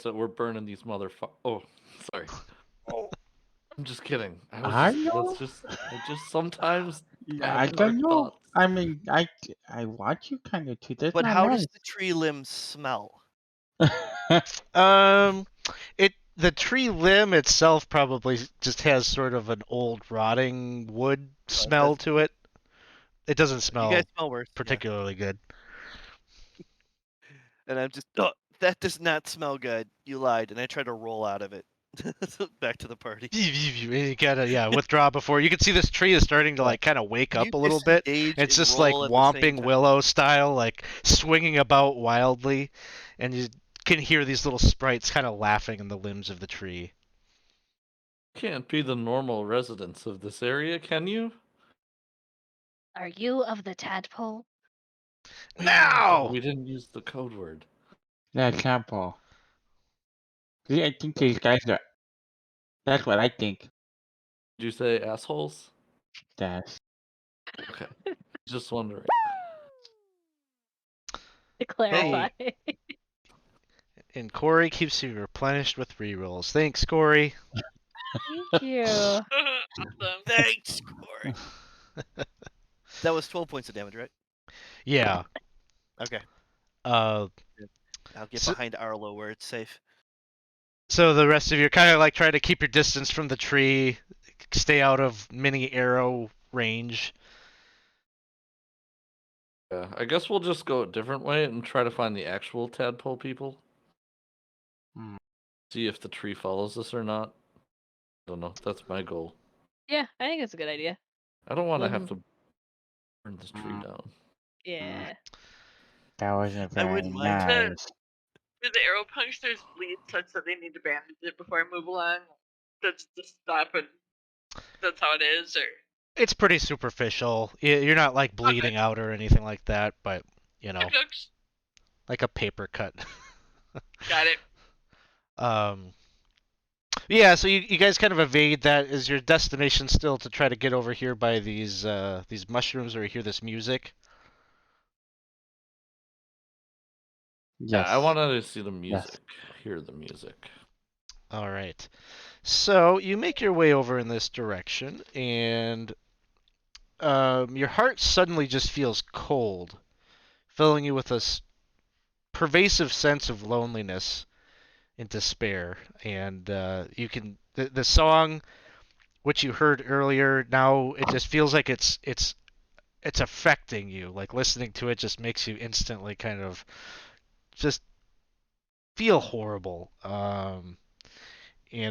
So we're burning these motherfuckers. Oh, sorry. oh. I'm just kidding. I I just sometimes. I have don't dark know. thoughts. I mean, I want you kind of to. That's But not how nice. does the tree limb smell? The tree limb itself probably just has sort of an old rotting wood smell to it. It doesn't You smell guys smell worse. Yeah. particularly good. And I'm just, oh, that does not smell good. You lied, and I tried to roll out of it. Back to the party. You gotta withdraw before you can see this tree is starting to kind of wake up You a little bit. disengage It's and just like roll at the same Whomping time. Willow style, like swinging about wildly, and you can hear these little sprites kind of laughing in the limbs of the tree. Can't be the normal residents of this area, can you? Are you of the tadpole? Now! We didn't use the code word. That's Paul. See, I think these guys are. That's what I think. Did you say assholes? That's. Okay. Just wondering. To clarify. And Corey keeps you replenished with rerolls. Thanks, Corey. Thank you. Awesome. Thanks, Corey. That was 12 points of damage, right? Yeah. Okay. Uh, I'll get So- behind Arlo where it's safe. so the rest of you are kind of like trying to keep your distance from the tree, stay out of mini arrow range. Yeah, I guess we'll just go a different way and try to find the actual tadpole people. Hmm. See if the tree follows us or not. Don't know. That's my goal. Yeah, I think that's a good idea. I don't want to Well, have to burn this tree down. Yeah. That wasn't I very wouldn't mind. nice. Do the arrow punctures bleed such that they need to bandage it before I move along? That's just stop and that's how it is, or It's pretty superficial. You're not like bleeding out or anything like that, but you know, Looks. like a paper cut. Got it. Yeah, so you guys kind of evade that. Is your destination still to try to get over here by these mushrooms or hear this music? Yes. Yeah, I wanted to see the music, hear the music. All right. So you make your way over in this direction, and your heart suddenly just feels cold, filling you with a pervasive sense of loneliness and despair. And you can the song which you heard earlier, now it just feels like it's affecting you. Like listening to it just makes you instantly kind of just feel horrible. And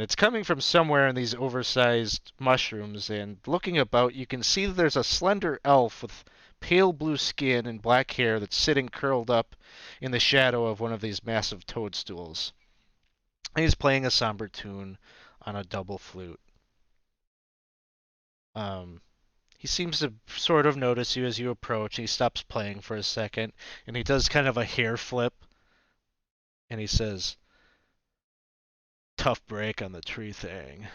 it's coming from somewhere in these oversized mushrooms. And looking about, you can see that there's a slender elf with pale blue skin and black hair that's sitting curled up in the shadow of one of these massive toadstools. And he's playing a somber tune on a double flute. Um, he seems to sort of notice you as you approach. He stops playing for a second, and he does kind of a hair flip, and he says, "Tough break on the tree thing."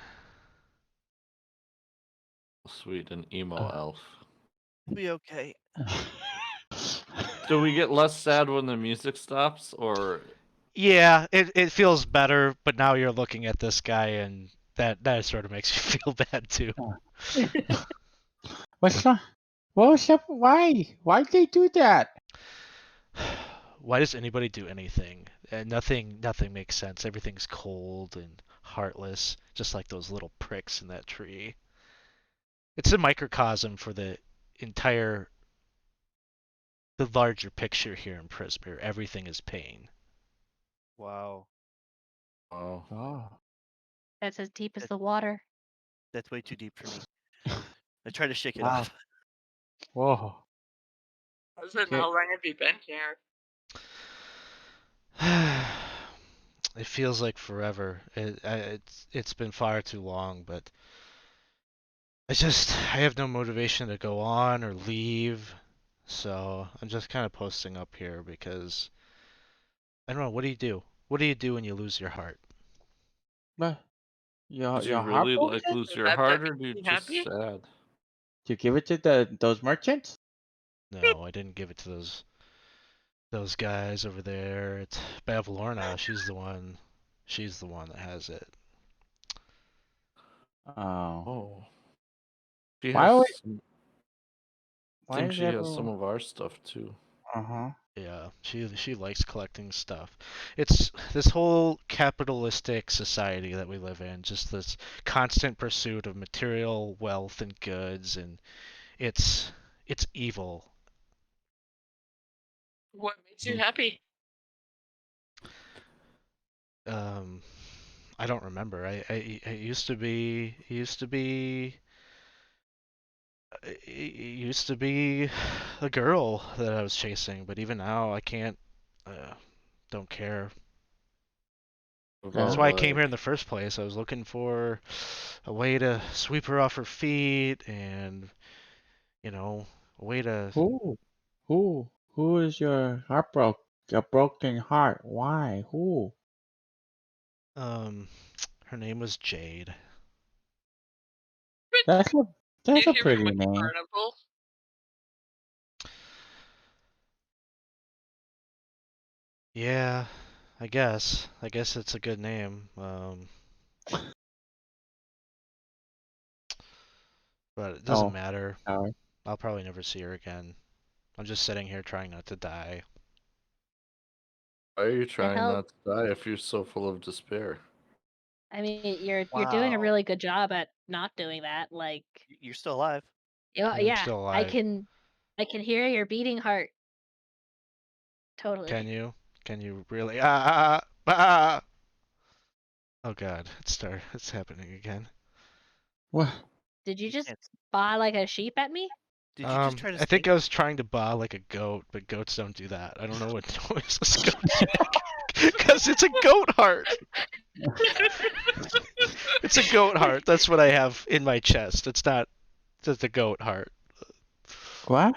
Sweet, an emo elf. Be okay. Do we get less sad when the music stops, or Yeah, it feels better, but now you're looking at this guy, and that sort of makes you feel bad too. What's wrong? What was up? Why? Why'd they do that? Why does anybody do anything? Nothing makes sense. Everything's cold and heartless, just like those little pricks in that tree. It's a microcosm for the larger picture here in Prismer. Everything is pain. Wow. oh, Oh. That's as deep as the water. That's way too deep for me. I try to shake it Wow. off. Whoa. I said, Okay. how long have you been here? It feels like forever. It's been far too long, but I have no motivation to go on or leave, so I'm just kind of posting up here because I don't know. What do you do? What do you do when you lose your heart? But your do you heart really broke? like lose Is your that heart, that or do you makes you just happy? sad? You give it to those merchants? No, I didn't give it to those guys over there. It's Bavlorna. She's the one that has it. Oh. Oh, she Why has. always- I Why think is she has everyone? some of our stuff too. Uh-huh. Yeah, she likes collecting stuff. It's this whole capitalistic society that we live in, just this constant pursuit of material wealth and goods, and it's evil. What makes you happy? Um, I don't remember. I it used to be a girl that I was chasing, but even now I can't. Don't care. That's About why I came here in like the first place. I was looking for a way to sweep her off her feet and, a way to. Who is your heartbroken? A broken heart? Why? Who? Um, her name was Jade. That's a You that's a hear me pretty with name. Carnival? Yeah, I guess. I guess it's a good name. But it doesn't Oh, matter. sorry. I'll probably never see her again. I'm just sitting here trying not to die. why are you The trying hell? not to die if you're so full of despair? I mean, you're doing a Wow. really good job at not doing that. Like, You're still alive. yeah, I'm yeah, still I alive. can hear your beating heart. Totally. Can you? Can you really? Ah! Ah! Oh God, it's happening again. What? Did you You just can't. baa like a sheep at me? Did you just try to I think sing? I was trying to baa like a goat, but goats don't do that. I don't know what noises goats make. Because it's a goat heart. It's a goat heart. That's what I have in my chest. It's not just a goat heart. What?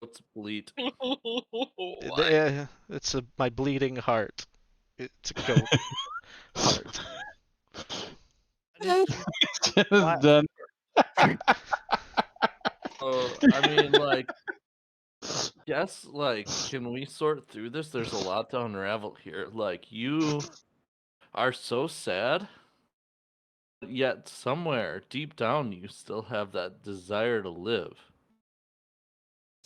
Let's bleat. What? It's my bleeding heart. It's a goat heart. How did you? Just Why? done. I mean, like, yes, like, can we sort through this? There's a lot to unravel here. Like, you are so sad, yet somewhere deep down you still have that desire to live.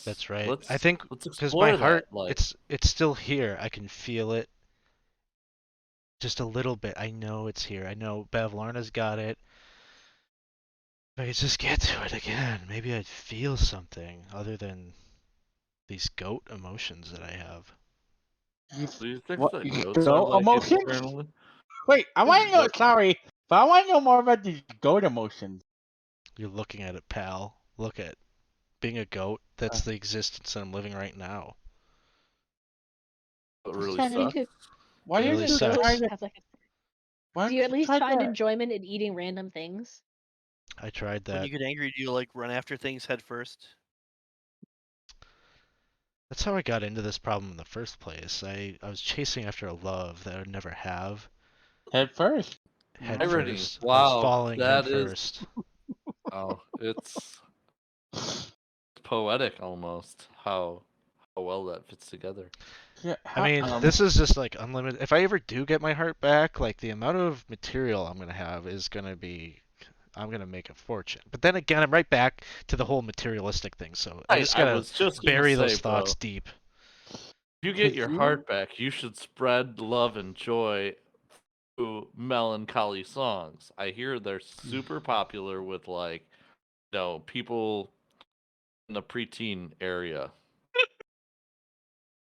That's right. I Let's think let's because my explore heart, that. Like, it's still here. I can feel it just a little bit. I know it's here. I know Bavlarna's got it. If I could just get to it again, maybe I'd feel something other than these goat emotions that I have. do you think What? that You goats are goat like emotions? internally? Wait, I want to know. What? Sorry, but I want to know more about these goat emotions. You're looking at it, pal. Look at being a goat. That's the existence that I'm living right now. What Just really trying to. sucks? Why Being really didn't a you goat try sucks. to? has like Why do don't you you at least try find to? enjoyment in eating random things? I tried When that. you get angry, do you like run after things head first? That's how I got into this problem in the first place. I was chasing after a love that I would never have. Head first. Head Irony. first. I was Wow, falling head that is. first. Oh, it's poetic almost. How well that fits together. Yeah. I mean, this is just like unlimited. If I ever do get my heart back, like the amount of material I'm gonna have is gonna be, I'm gonna make a fortune. But then again, I'm right back to the whole materialistic thing. So I just I gotta was just gonna bury say, those bro. thoughts deep. If you get Could your you? heart back, you should spread love and joy through melancholy songs. I hear they're super popular with like, people in the preteen area.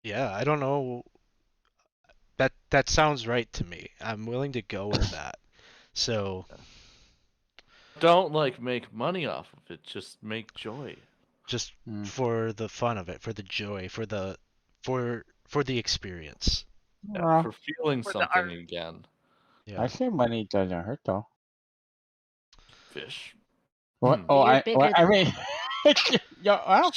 Yeah, I don't know. That sounds right to me. I'm willing to go with that. So Don't like make money off of it, just make joy. just Hmm. for the fun of it, for the joy, for the experience. Yeah, Well, for feeling For the something art. again. Yeah. I say money doesn't hurt though. Fish. What? Hmm. Oh, You're I. Well, bigger I than mean. Yo, well,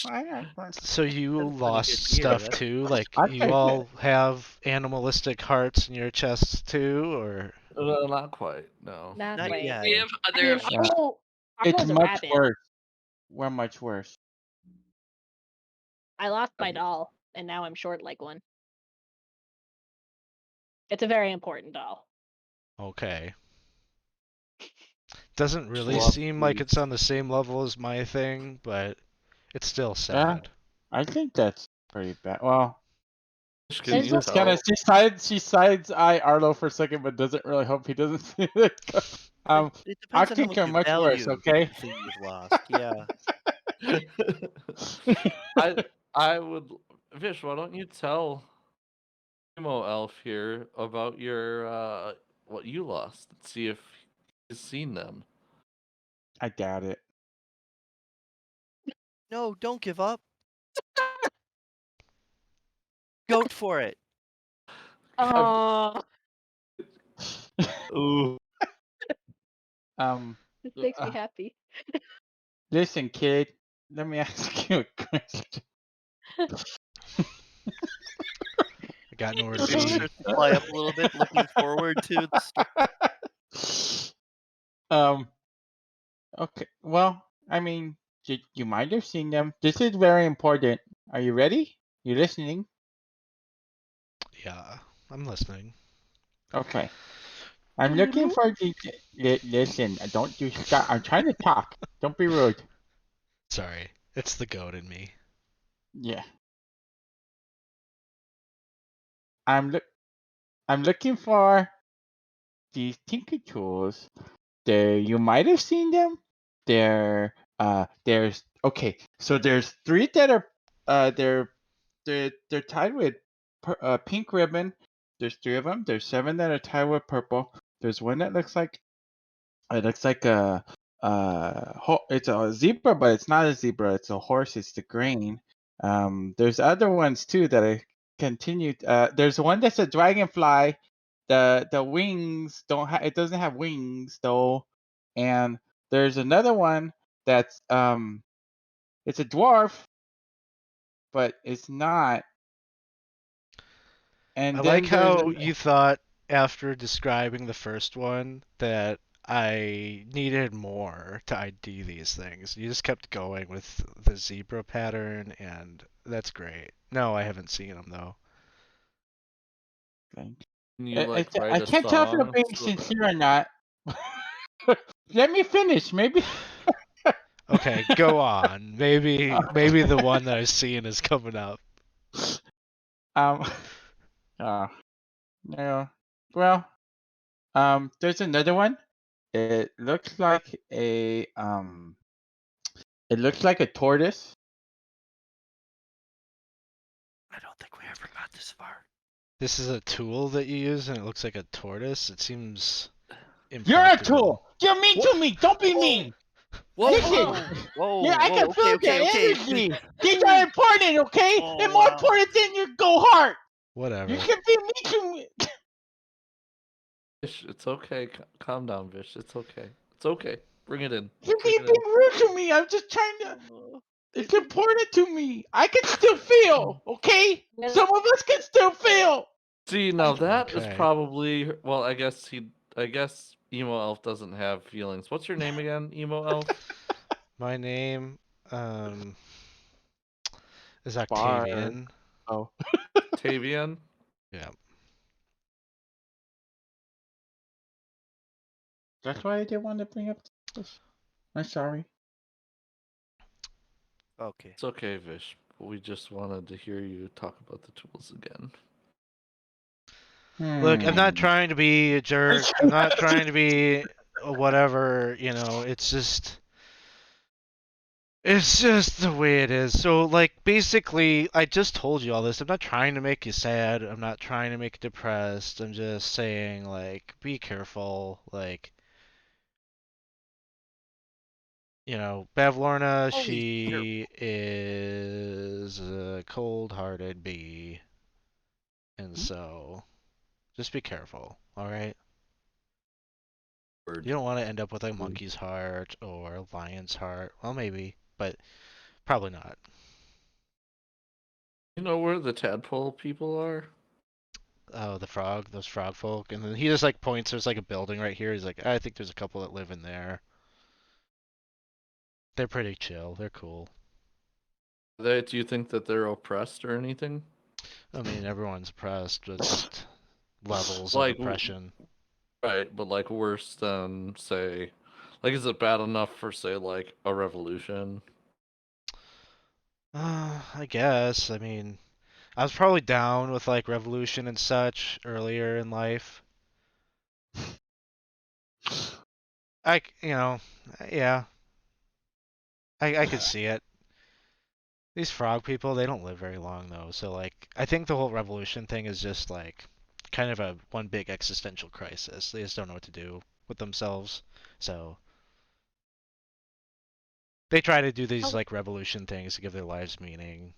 So you That's pretty lost good to hear. stuff That's too? Like I you think that. all have animalistic hearts in your chests too, or Not quite. No. not not quite. yet. We have I other mean, emotions. Arlo It's was a much rabbit. worse. We're much worse. I lost my doll, and now I'm short like one. It's a very important doll. okay. Doesn't really Lost seem like sleep. it's on the same level as my thing, but it's still Yeah, sad. I think that's pretty bad. Well, Fish, she can There's you just kind tell? of she sides eye Arlo for a second, but doesn't really hope he doesn't see it. It I depends on how think much you're you much worse. value Okay. the thing you've lost. Yeah. I I would Vish, why don't you tell Emo Elf here about your what you lost and see if he's seen them. I doubt it. No, don't give up. Goat for it. Oh, Ooh. this makes me happy. Listen, kid. Let me ask you a question. I got nowhere to Fish be. starts to fly up a little bit, looking forward to the story. um. Okay. Well, I mean, you might have seen them. This is very important. Are you ready? You listening? Yeah, I'm listening. Okay. I'm looking for the. Listen, don't you stop. I'm trying to talk. Don't be rude. Sorry, it's the goat in me. Yeah. I'm look. I'm looking for these Tinker Tools. You might have seen them. There's okay. So there's three that are they're tied with pink ribbon. There's three of them. There's seven that are tied with purple. There's one that looks like it's a zebra, but it's not a zebra. It's a horse. It's the grain. There's other ones too that I continued. There's one that's a dragonfly. The wings don't have. It doesn't have wings though. And there's another one that's it's a dwarf, but it's not. I And like then there's how you thought after describing the first one that I needed more to ID these things. You just kept going with the zebra pattern, and that's great. No, I haven't seen them though. Thank Can you like I write a can't tell if you're song? being sincere or not. Let me finish. Maybe. Okay, go on. Maybe the one that I've seen is coming up. Um. No. Well. There's another one. It looks like a It looks like a tortoise. I don't think we ever got this far. This is a tool that you use, and it looks like a tortoise. It seems You're a impractical. tool. You're mean to me. Don't be mean. Whoa, Listen. Whoa, Yeah, I whoa, can feel okay, the okay. energy. These are important, okay? Oh, And more wow. important than your go heart. Whatever. You can be mean to me. Vish, it's okay. Calm down, Vish. It's okay. It's okay. Bring it in. You Bring keep it in. being rude to me. I'm just trying to. It's important to me. I can still feel, okay? Yeah. Some of us can still feel. See, now that is Okay. probably well. I guess emo elf doesn't have feelings. What's your name again, emo elf? My name is Bar. Octavian. Oh. Tavian. Yeah. That's why I didn't want to bring up this. I'm sorry. Okay. It's okay, Vish. We just wanted to hear you talk about the tools again. Look, I'm not Hmm. trying to be a jerk. I'm not trying to be whatever, it's just the way it is. So like basically I just told you all this. I'm not trying to make you sad. I'm not trying to make you depressed. I'm just saying like be careful. Like Bavlorna, Always she is a cold-hearted bee. And so just be careful, all right? Word. You don't want to end up with a monkey's heart or a lion's heart. Well, maybe, but probably not. You know where the tadpole people are? Oh, those frog folk. And then he just like points, there's like a building right here. He's like, I think there's a couple that live in there. They're pretty chill. They're cool. Do you think that they're oppressed or anything? I mean, everyone's oppressed, but just levels of Like, oppression. right, but like worse than say, like is it bad enough for say like a revolution? I guess. I mean, I was probably down with like revolution and such earlier in life. I, you know, yeah, I could see it. These frog people, they don't live very long though. So like, I think the whole revolution thing is just like kind of a one big existential crisis. They just don't know what to do with themselves. So they try to do these How like revolution things to give their lives meaning,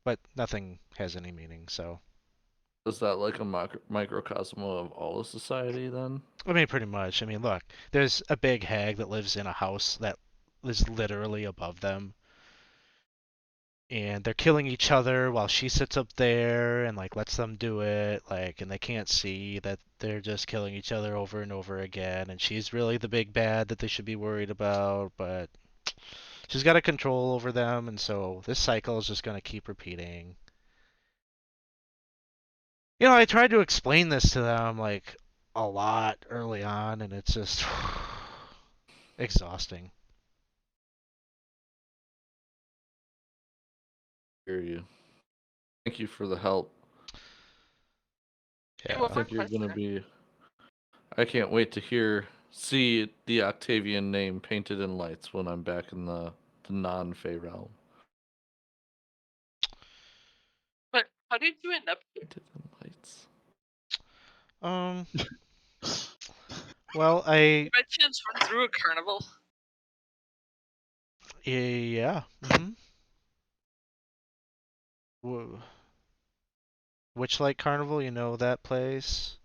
but nothing has any meaning. So Is that like a microcosm of all of society then? I mean, pretty much. I mean, look, there's a big hag that lives in a house that is literally above them, and they're killing each other while she sits up there and like lets them do it, like, and they can't see that they're just killing each other over and over again, and she's really the big bad that they should be worried about, but she's got a control over them, and so this cycle is just gonna keep repeating. You know, I tried to explain this to them like a lot early on, and it's just exhausting. Hear you. Thank you for the help. Hey, Yeah. one I more think you're gonna question. be. I can't wait to see the Octavian name painted in lights when I'm back in the non-Fey realm. But how did you end up here? Painted in lights. Um. Well, I By chance run through a carnival? yeah. Wh- Witchlight Carnival, you know that place?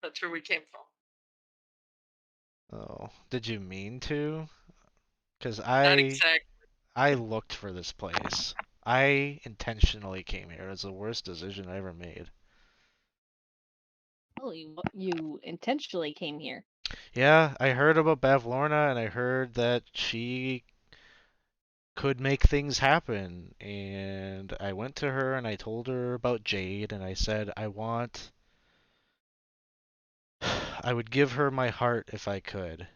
That's where we came from. Oh, did you mean to? Because Not exactly. I looked for this place. I intentionally came here. It's the worst decision I ever made. Oh, you intentionally came here. Yeah, I heard about Bavlorna and I heard that she could make things happen. And I went to her and I told her about Jade and I said, I would give her my heart if I could.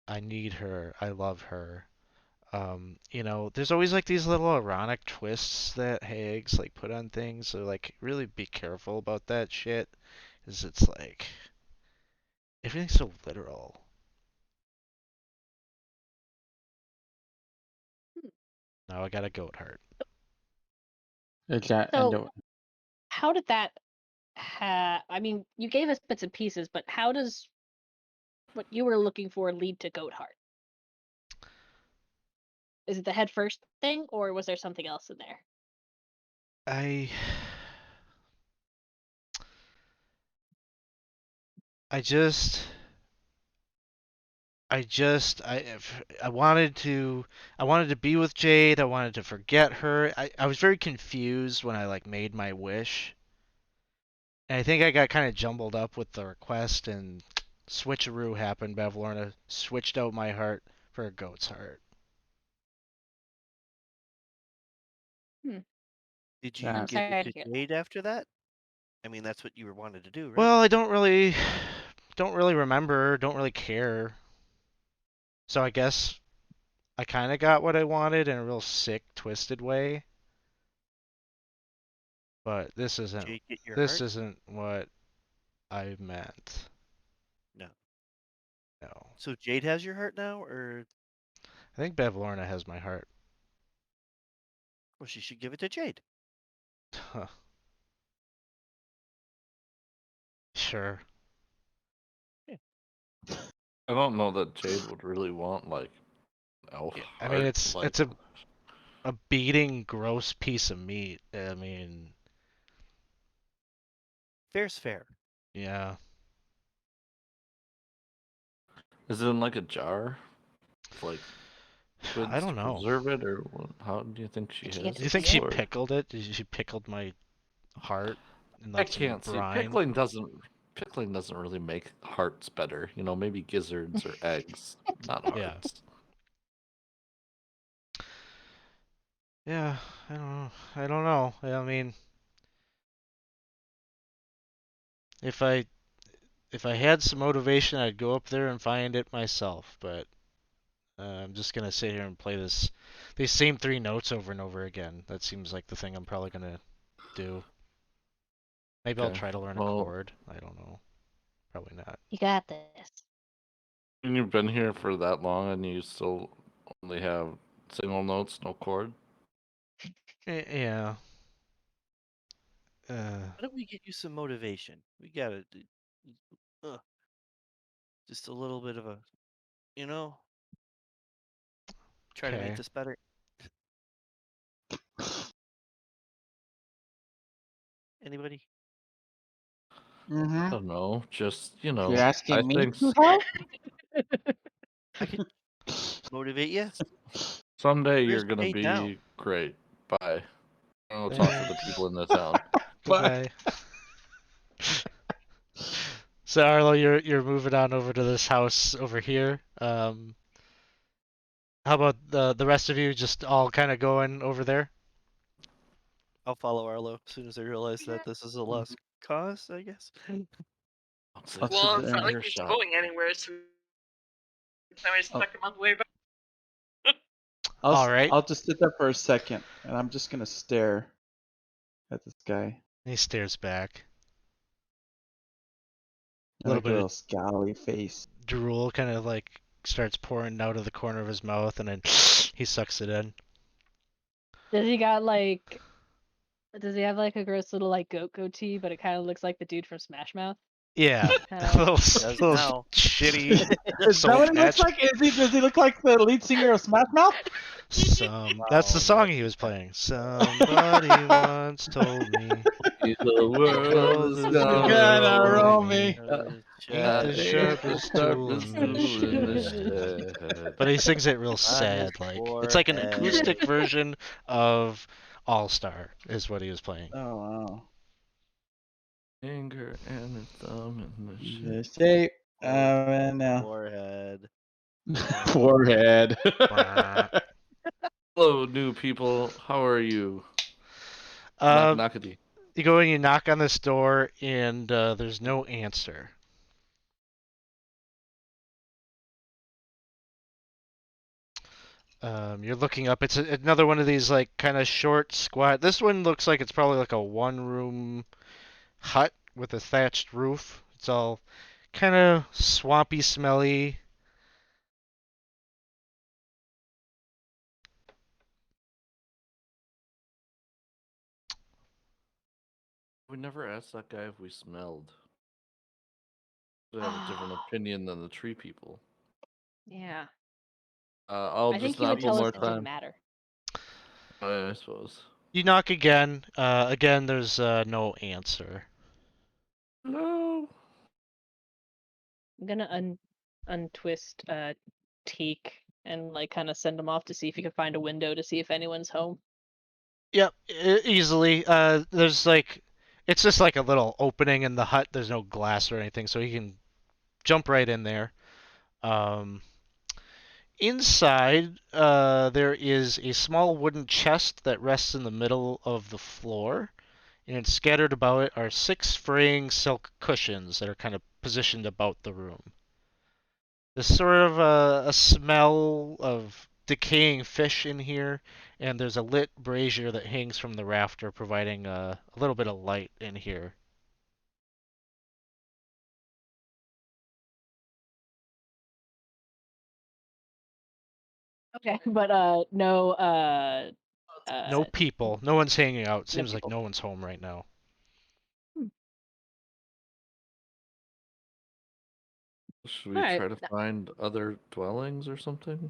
I need her. I love her. You know, there's always like these little ironic twists that hags like put on things, so like really be careful about that shit. Is it's like everything's so literal. Hmm. Now I got a goat heart. Exactly. So, how did that I mean, you gave us bits and pieces, but how does what you were looking for lead to goat heart? Is it the head first thing, or was there something else in there? I I just I wanted to be with Jade. I wanted to forget her. I was very confused when I like made my wish. And I think I got kind of jumbled up with the request and switcheroo happened. Bavlorna switched out my heart for a goat's heart. Hmm. Did you Yeah. I'm give it sorry to to hear that. Jade after that? I mean, that's what you were wanted to do, right? Well, I don't really remember, don't really care. So I guess I kind of got what I wanted in a real sick, twisted way. But Did Jade get your this heart? isn't what I meant. No. No. So Jade has your heart now, or I think Bavlorna has my heart. well, she should give it to Jade. Huh. Sure. Yeah. I don't know that Jade would really want like elf Yeah, I mean heart. Like, it's a beating gross piece of meat. I mean, Fair's fair. yeah. is it in like a jar? Like I liquids don't to know. preserve it, or how do you think she You can't has Do you it think see she it. stored? pickled it? Did she pickled my heart in I like some can't see. brine? Pickling doesn't really make hearts better. You know, maybe gizzards or eggs, not Yeah. hearts. Yeah, I don't know. I don't know. I mean, if I if I had some motivation, I'd go up there and find it myself, but I'm just gonna sit here and play these same three notes over and over again. That seems like the thing I'm probably gonna do. Maybe I'll Okay. try to learn a Well, chord. I don't know. Probably not. You got this. when you've been here for that long and you still only have single notes, no chord. Yeah. Why don't we get you some motivation? We gotta uh, just a little bit of a, you know, try to make Okay. this better. Anybody? I Mm-hmm. don't know. Just You're I asking me think to help? I can motivate you. someday Chris, you're gonna hey, now. be great. Bye. I'll talk to the people in the town. Goodbye. So Arlo, you're moving on over to this house over here. How about the rest of you just all kind of going over there? I'll follow Arlo as soon as I realize that this is a lost cause, I guess. I'll say, I'll Well, sit it's there. not like your he's shot. going anywhere, so I stuck him on the way back. All right. I'll just sit there for a second, and I'm just gonna stare at this guy. He stares back. A I little like a bit little of scowly face. drool kind of like starts pouring out of the corner of his mouth, and then he sucks it in. Does he got like? Does he have like a gross little like goat goatee, but it kind of looks like the dude from Smash Mouth? Yeah, Kinda little, Does little now. shitty Is that soul what he looks patch. like? Does he look like the lead singer of Smash Mouth? That's the Wow, song that- he was playing. Somebody once told me The the world world is is gonna gonna gonna roll roll roll me. me. Ain't I the ain't the sharpest tool sharpest in the tool in the shed. shed. But he sings it real On his sad, like it's like an forehead. acoustic version of All Star is what he was playing. Oh wow. Finger and a thumb in the shed. The shape Or of now. forehead. Forehead. Hello, new people. How are you? Knock knockety. You go and you knock on this door, and there's no answer. You're looking up. It's another one of these like kind of short, squat. This one looks like it's probably like a one-room hut with a thatched roof. It's all kind of swampy, smelly. We never asked that guy if we smelled. We have a different opinion than the tree people. Yeah. I'll I think just he would knock one tell us more it didn't time. matter. I suppose. You knock again. Again, there's no answer. No. I'm gonna untwist Teak and like kind of send him off to see if he can find a window to see if anyone's home. Yep, easily. There's like, it's just like a little opening in the hut. There's no glass or anything, so he can jump right in there. Inside, there is a small wooden chest that rests in the middle of the floor, and scattered about it are 6 fraying silk cushions that are kind of positioned about the room. There's sort of a smell of decaying fish in here, and there's a lit brazier that hangs from the rafter, providing a little bit of light in here. Okay, but no No people. No one's hanging out. no Seems like people. no one's home right now. Should we Alright. try to find other dwellings or something?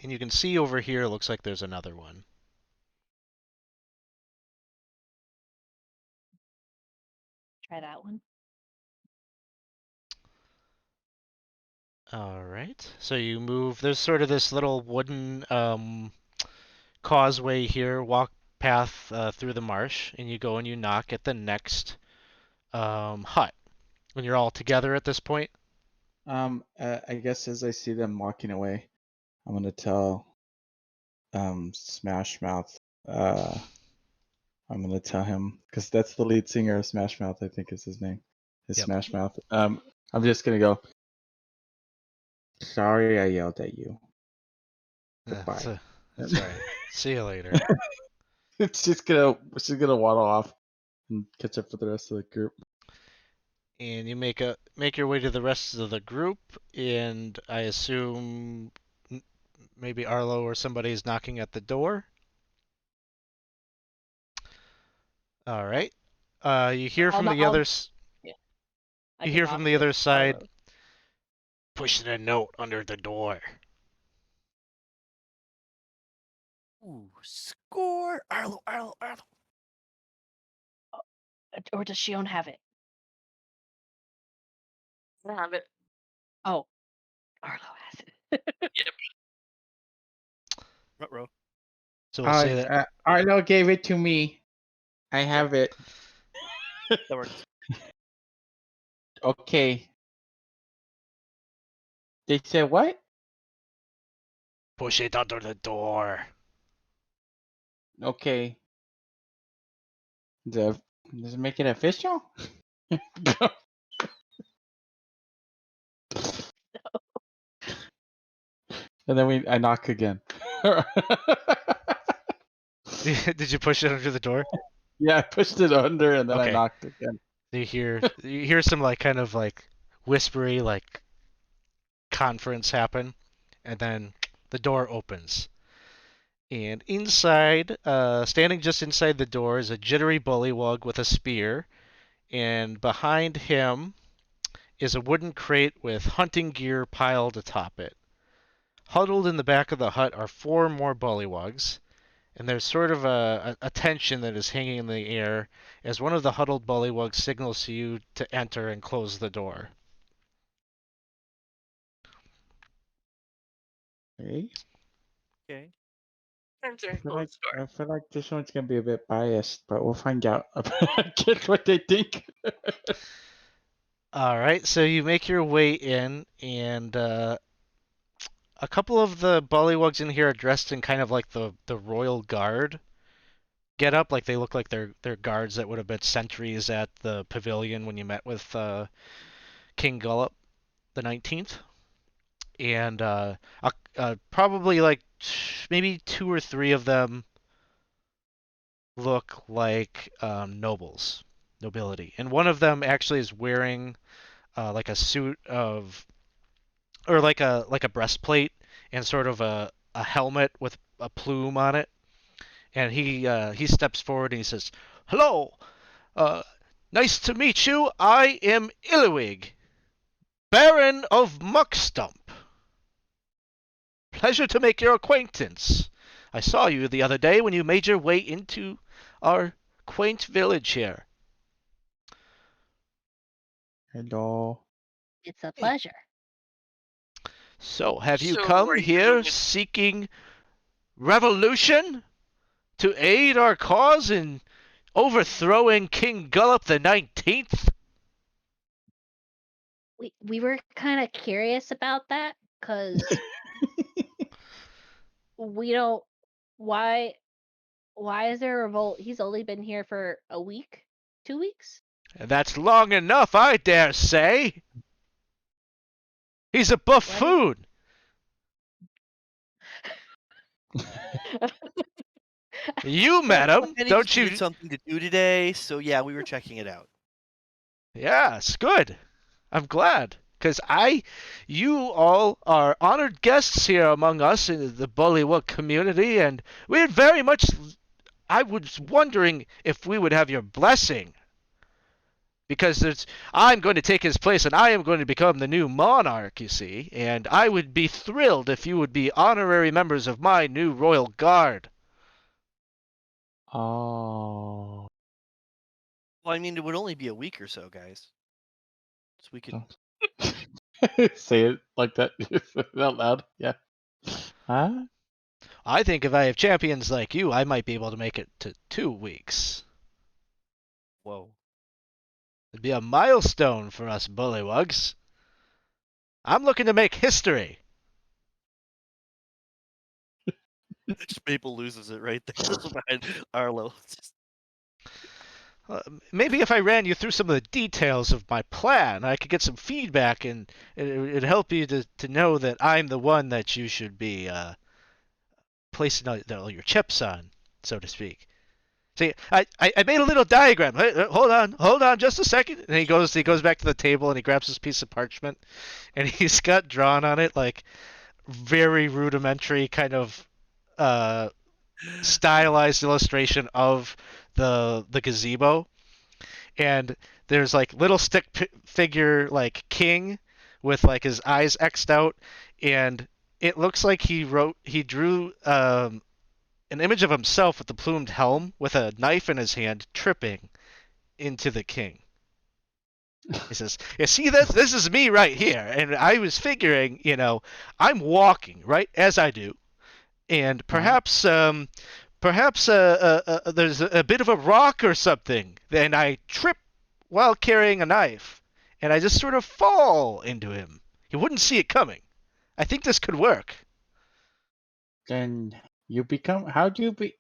And you can see over here, looks like there's another one. Try that one. Alright, so you move, there's sort of this little wooden causeway here, walk path through the marsh, and you go and you knock at the next hut. When you're all together at this point. I guess as I see them walking away, I'm gonna tell Smash Mouth. I'm gonna tell him because that's the lead singer of Smash Mouth. I think is his name. Is Yep. Smash Mouth. I'm just gonna go. Sorry, I yelled at you. Goodbye. That's alright. See you later. she's gonna waddle off and catch up with the rest of the group. And you make your way to the rest of the group, and I assume maybe Arlo or somebody's knocking at the door. All right. You hear from the other. I You can hear knock from the with other side. Arlo. Pushing a note under the door. Ooh, score! Arlo. Or does Shion have it? I have it. Oh, Arlo has it. Ruh-roh. So we'll say that. Arlo gave it to me. I have it. That works. Okay. They said what? Push it under the door. Okay. Does it make it official? And then I knock again. Did you push it under the door? Yeah, I pushed it under and then I Okay. knocked again. You hear some like kind of like whispery like conference happen, and then the door opens. And inside, standing just inside the door, is a jittery bullywug with a spear, and behind him is a wooden crate with hunting gear piled atop it. Huddled in the back of the hut are 4 more bullywugs, and there's sort of a tension that is hanging in the air as one of the huddled bullywugs signals to you to enter and close the door. Okay. Okay. Enter I and feel close like the door. I feel like this one's gonna be a bit biased, but we'll find out. Guess what they think. All right, so you make your way in, and a couple of the bullywugs in here are dressed in kind of like the royal guard get up, like they look like they're guards that would have been sentries at the pavilion when you met with King Gullop the 19th, and probably like maybe 2 or 3 of them look like nobility, and one of them actually is wearing like a suit of or like a breastplate and sort of a helmet with a plume on it. And he steps forward and he says, "Hello, uh, nice to meet you. I am Illywig, Baron of Muckstump. Pleasure to make your acquaintance. I saw you the other day when you made your way into our quaint village here." Hello. It's a pleasure. So, have you So come are here you seeking revolution to aid our cause in overthrowing King Gullop the 19th? We were kind of curious about that because we don't. Why is there a revolt? He's only been here for a week, 2 weeks. That's long enough, I dare say. He's a buffoon. You met him, Penny don't just you? needed something to do today, so yeah, we were checking it out. Yes, good. I'm glad. Because you all are honored guests here among us in the Bullywug community, and we'd very much, I was wondering if we would have your blessing. Because I'm going to take his place, and I am going to become the new monarch, you see, and I would be thrilled if you would be honorary members of my new royal guard. Oh. Well, I mean, it would only be a week or so, guys. So we could. Say it like that out loud. Yeah. Huh? I think if I have champions like you, I might be able to make it to 2 weeks. Whoa. It'd be a milestone for us bullywugs. I'm looking to make history. Maple loses it right there. Just behind Arlo. Maybe if I ran you through some of the details of my plan, I could get some feedback, and it'd help you to know that I'm the one that you should be placing all your chips on, so to speak. See, I made a little diagram. Hey, hold on, just a second. And he goes back to the table and he grabs this piece of parchment, and he's got drawn on it like very rudimentary kind of stylized illustration of the gazebo, and there's like little stick figure like king with like his eyes xed out, and it looks like he drew an image of himself with the plumed helm, with a knife in his hand, tripping into the king. He says, "You see this? This is me right here." And I was figuring, I'm walking right as I do, and perhaps there's a bit of a rock or something. Then I trip while carrying a knife, and I just sort of fall into him. He wouldn't see it coming. I think this could work. Then you become. How do you be?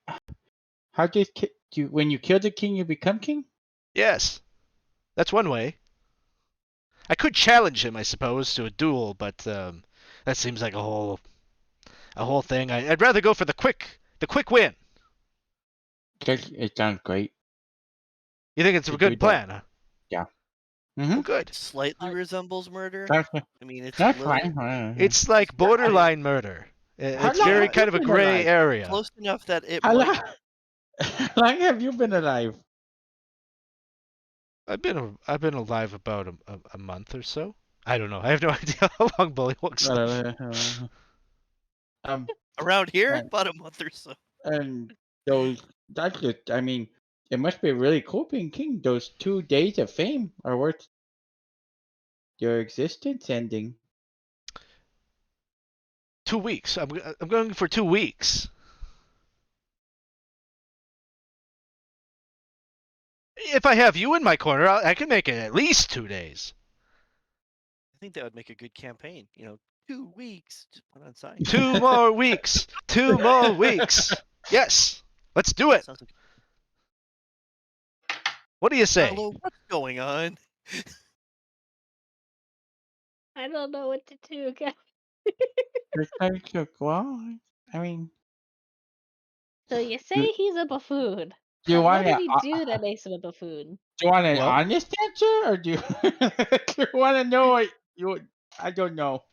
How did you? When you kill the king, you become king. Yes, that's one way. I could challenge him, I suppose, to a duel, but that seems like a whole thing. I'd rather go for the quick win. It sounds great. You think it's a To good do that. plan? Huh? Yeah. Well, good. Slightly resembles murder. That's, I mean, it's that's little, fine. It's like borderline murder. How It's long very have you kind of a been gray alive? area. close enough that it How might. long, how long have you been alive? I've been alive about a month or so. I don't know. I have no idea how long Bullywug's live. Around here, and, about a month or so. and that's just, I mean, it must be really cool being king. Those 2 days of fame are worth your existence ending. 2 weeks. I'm going for 2 weeks. If I have you in my corner, I can make it at least 2 days. I think that would make a good campaign. 2 weeks. Just put on sign. 2 more weeks. 2 more weeks. Yes. Let's do it. Sounds like, What do you say? hello, what's going on? I don't know what to do, guys. Well, I mean, So you say he's a buffoon. do you But what want did to? he do that makes him a buffoon? Do you want an Well- honest answer, or do you, do you want to know what you? I don't know.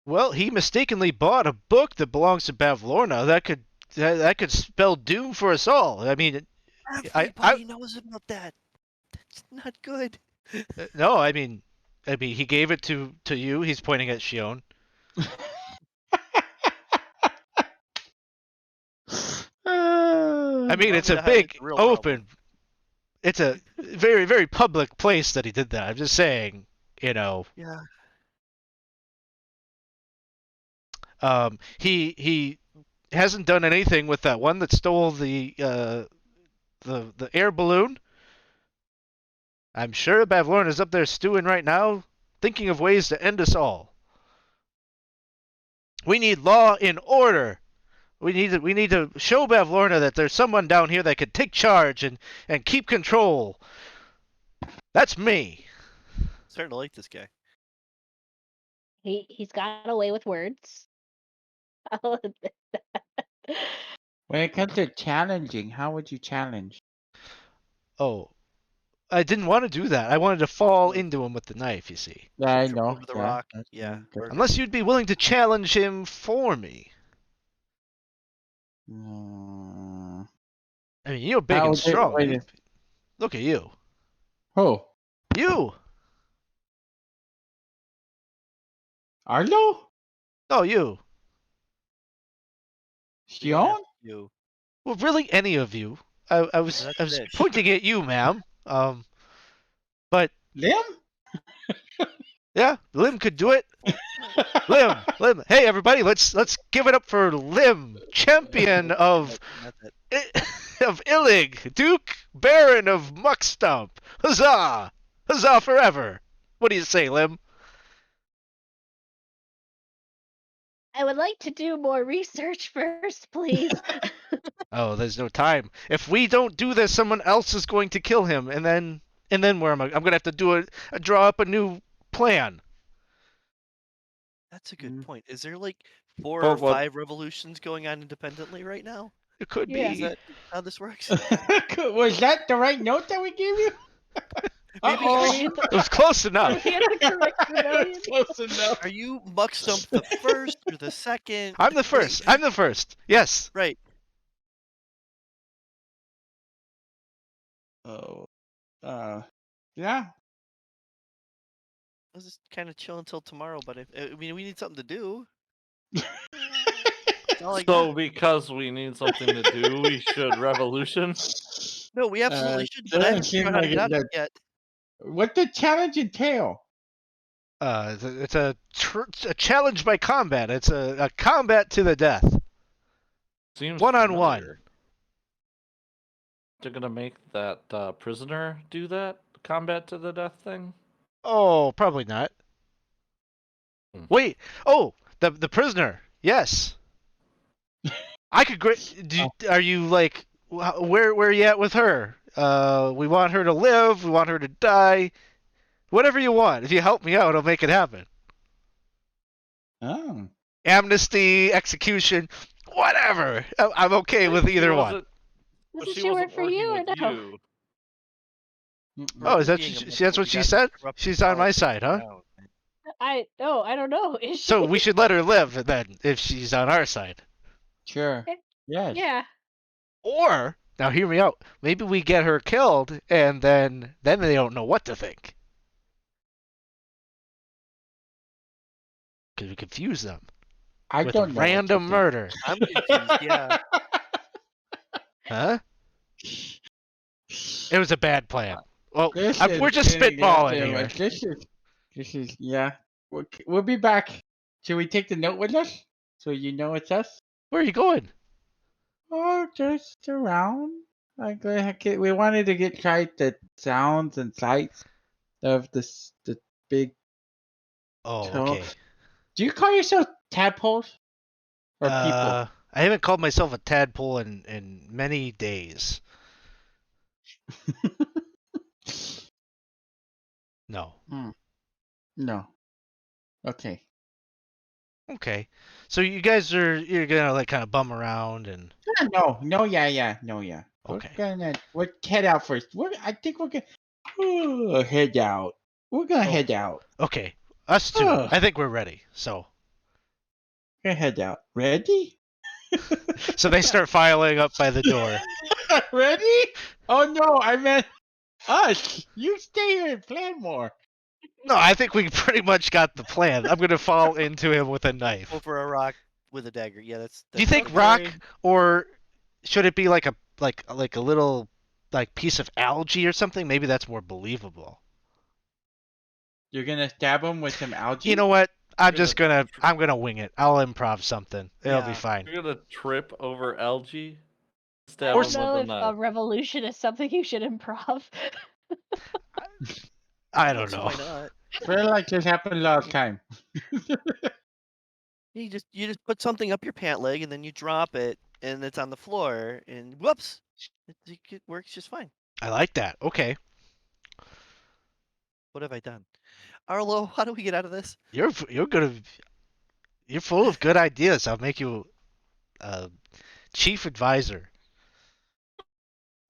Well, he mistakenly bought a book that belongs to Bavlorna. That could spell doom for us all. I mean, Everybody knows about that. That's not good. no, I mean, he gave it to you. He's pointing at Shion. I mean, Want it's me a to highlight big the real open. It's a very, very public place that he did that. I'm just saying, Yeah. he hasn't done anything with that one that stole the air balloon. I'm sure Bavlorn is up there stewing right now, thinking of ways to end us all. We need law and order. We need to show Bavlorna that there's someone down here that can take charge and keep control. That's me. Starting to like this guy. He's got away with words. I'll admit that. When it comes to challenging, how would you challenge? Oh, I didn't want to do that. I wanted to fall into him with the knife, you see. Yeah, I Trip know. over the yeah, rock. that's Yeah. good. Or, Unless you'd be willing to challenge him for me. Mm. I mean, you're big How and would it- strong. wait a- Look at you. Who? You. Arlo? No, you. we don't have Shion? you. Well, really, any of you. I was That's Fish. pointing at you, ma'am. But Lim? yeah, Lim could do it. Lim. Hey, everybody, let's give it up for Lim, champion of That's it. of Illig, Duke Baron of Muckstump. Huzzah! Huzzah forever! What do you say, Lim? I would like to do more research first, please. Oh, there's no time. If we don't do this, someone else is going to kill him, and then where am I? I'm gonna have to draw up a new plan. That's a good Mm. point. Is there like 4 But or what- 5 revolutions going on independently right now? It could Yeah. Is be. that how this works? Was that the right note that we gave you? Maybe Uh-oh. It was close enough. He had the correct rebellion. Close enough. Are you Muckstump the first or the second? I'm the first. I'm the first. Yes. Right. Oh. Yeah. Let's just kind of chill until tomorrow. But I mean, we need something to do. That's all I So got. because we need something to do, we should revolution. No, we absolutely should, but I Doesn't haven't seem figured out how to like get out it. of it yet. What the challenge entail? It's a challenge by combat. It's a combat to the death. Seems One-on-one. familiar. They're gonna make that prisoner do that combat to the death thing. Oh, probably not. Hmm. Wait. Oh, the prisoner. Yes. I could. Are you like where are you at with her? We want her to live. We want her to die. Whatever you want. If you help me out, I'll make it happen. Oh. Amnesty, execution, whatever. I'm okay with either one. But Doesn't she she wasn't work for working you or with no? you. Oh, is that Being a that's what she said? corrupted She's on my politics side, huh? around. I don't know. Is she? So we should let her live then, if she's on our side. Sure. Yes. Yeah. Or now, hear me out. Maybe we get her killed, and then they don't know what to think. Because we confuse them I with don't know. what to random think. murder. I'm confused. Yeah. Huh? It was a bad plan. Well, This we're is just gonna get spitballing too here. much. This is yeah. We'll be back. Should we take the note with us so you know it's us? Where are you going? Oh, just around. We wanted to try the sounds and sights of the big Oh, toe. okay. Do you call yourself tadpoles or people? I haven't called myself a tadpole in many days. No. No. Okay. Okay. So you're gonna like kind of bum around and No, yeah. okay. We're head out first. I think we're gonna head out. We're gonna Oh. head out. Okay. Us too. Ugh. I think we're ready. So We're gonna head out. Ready? so they start filing up by the door. Ready? Oh no, I meant us. You stay here and plan more. No, I think we pretty much got the plan. I'm gonna fall into him with a knife. Over a rock with a dagger. Yeah, that's. Do you think okay. rock, or should it be like a little like piece of algae or something? Maybe that's more believable. You're gonna stab him with some algae? You know what? I'm You're gonna wing it. I'll improv something. It'll be Yeah. fine. You're gonna trip over algae. I Stab Or don't him know with if a a knife. revolution is something you should improv. I don't So know. why not? Feel like this happened last time. You just put something up your pant leg and then you drop it and it's on the floor and whoops, it works just fine. I like that. Okay. What have I done? Arlo, how do we get out of this? You're full of good ideas. I'll make you chief advisor.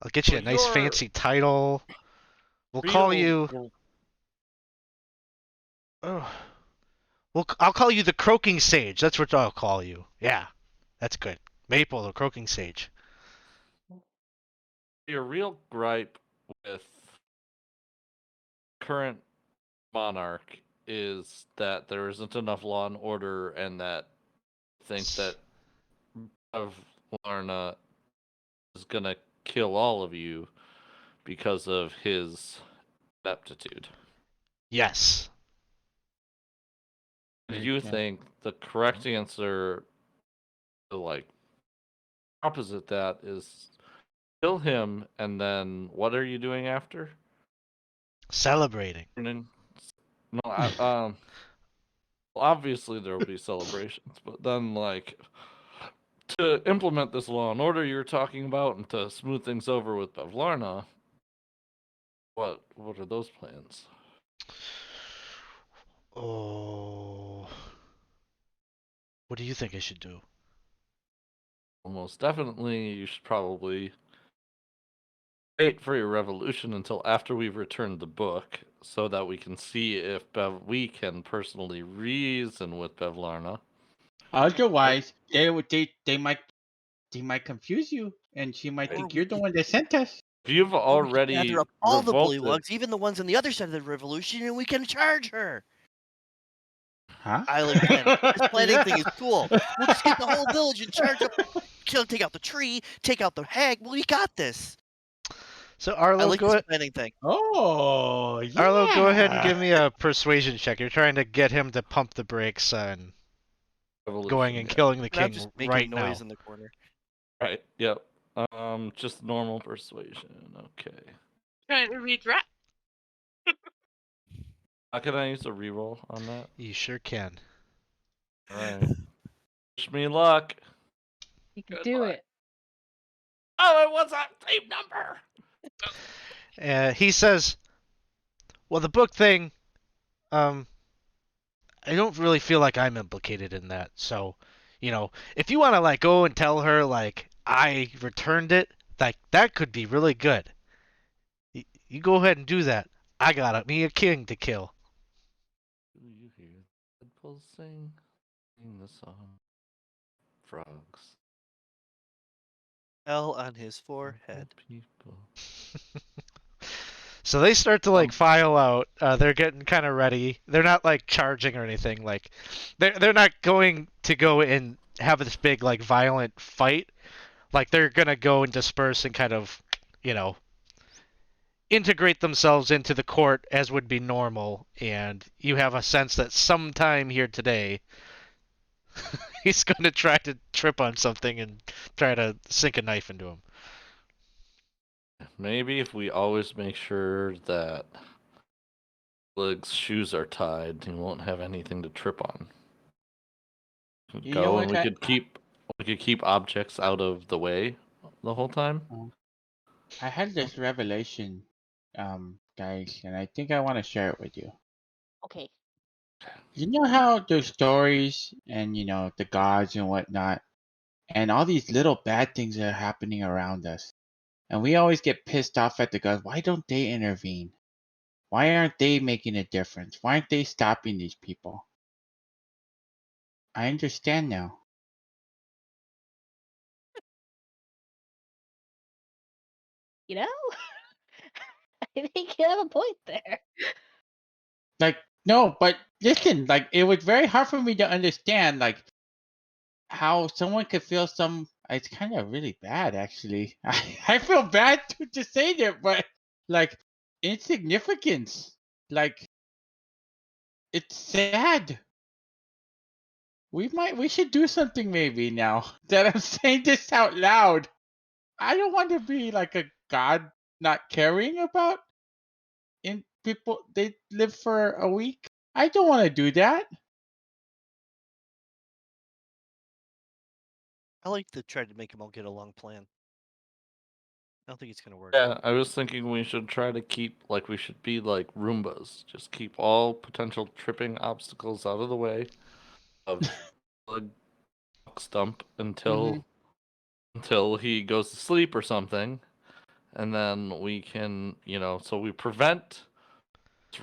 I'll get you a Well, nice you're fancy title. We'll call you. Oh. I'll call you the Croaking Sage. That's what I'll call you. Yeah, that's good. Maple, the Croaking Sage. Your real gripe with current monarch is that there isn't enough law and order, and that think that of Larna is gonna kill all of you because of his ineptitude. Yes. Do you think the correct answer to like opposite that is kill him, and then what are you doing after? Celebrating. No, well, obviously there will be celebrations, but then like to implement this law and order you're talking about and to smooth things over with Bevlarna, what are those plans? Oh. What do you think I should do? Well, most definitely, you should probably wait for your revolution until after we've returned the book, so that we can see if we can personally reason with Bevlarna. Otherwise, they might confuse you, and she might Or think we you're the could- one that sent us. If you've Or we could already gather up all the revoked bullywugs, even the ones on the other side of the revolution, and we can charge her. Huh? I like planning. This planning thing is cool. We'll just get the whole village and charge up. Kill, take out the tree, take out the hag. We got this. So I Arlo, like this planning thing. Oh, yeah. Arlo, go ahead and give me a persuasion check. You're trying to get him to pump the brakes on going and Yeah. killing the And I'm king just making right noise now. in the corner. Right. Yep. Just normal persuasion. Okay. Trying to read rap. How can I use a reroll on that? You sure can. All right. Wish me luck. You can Good do luck. it. Oh, it was that same number. He says, "Well, the book thing, I don't really feel like I'm implicated in that. So, if you want to like go and tell her like I returned it, like that could be really good. You go ahead and do that. I got me a king to kill." Do you hear the pulsing? Sing the song. Frogs. L on his forehead. People. So they start to like file out. They're getting kind of ready. They're not like charging or anything. Like they're not going to go and have this big like violent fight. Like they're gonna go and disperse and kind of, you know, integrate themselves into the court as would be normal. And you have a sense that sometime here today, he's going to try to trip on something and try to sink a knife into him. Maybe if we always make sure that Lig's shoes are tied, he won't have anything to trip on. Could You know go what? and we could keep objects out of the way the whole time. I had this revelation, guys, and I think I want to share it with you. Okay. You know how there's stories and the gods and whatnot, and all these little bad things that are happening around us, and we always get pissed off at the gods. Why don't they intervene? Why aren't they making a difference? Why aren't they stopping these people? I understand now. You know, I think you have a point there. Like, no, but listen, like, it was very hard for me to understand, like, how someone could feel some. It's kind of really bad, actually. I feel bad to say that, but like, insignificance. Like, it's sad. We should do something maybe now that I'm saying this out loud. I don't want to be like a god not caring about in people they live for a week. I don't want to do that. I like to try to make them all get along plan. I don't think it's gonna work. Yeah, I was thinking we should try to keep we should be like Roombas. Just keep all potential tripping obstacles out of the way of Lig stump until he goes to sleep or something, and then we can, so we prevent this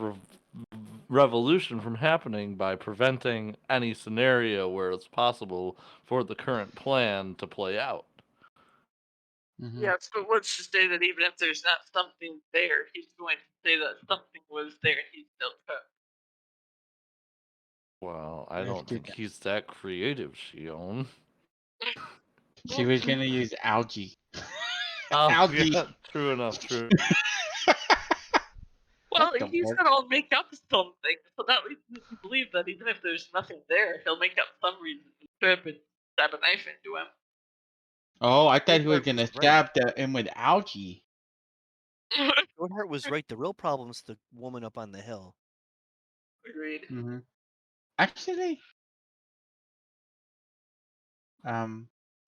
revolution from happening by preventing any scenario where it's possible for the current plan to play out. Yes, but let's just say that even if there's not something there, he's going to say that something was there and he's still cooked. Well, I Let's don't do think that. he's that creative, Shion. She was gonna use algae. Oh, Algae. yeah, true enough, true. Well, don't he's work. gonna make up something, so that leads me to believe that even if there's nothing there, he'll make up some reason to trip and stab a knife into him. Oh, I thought he was Goldheart gonna was right. stab him with algae. Goldheart was right. The real problem's the woman up on the hill. Agreed. Actually,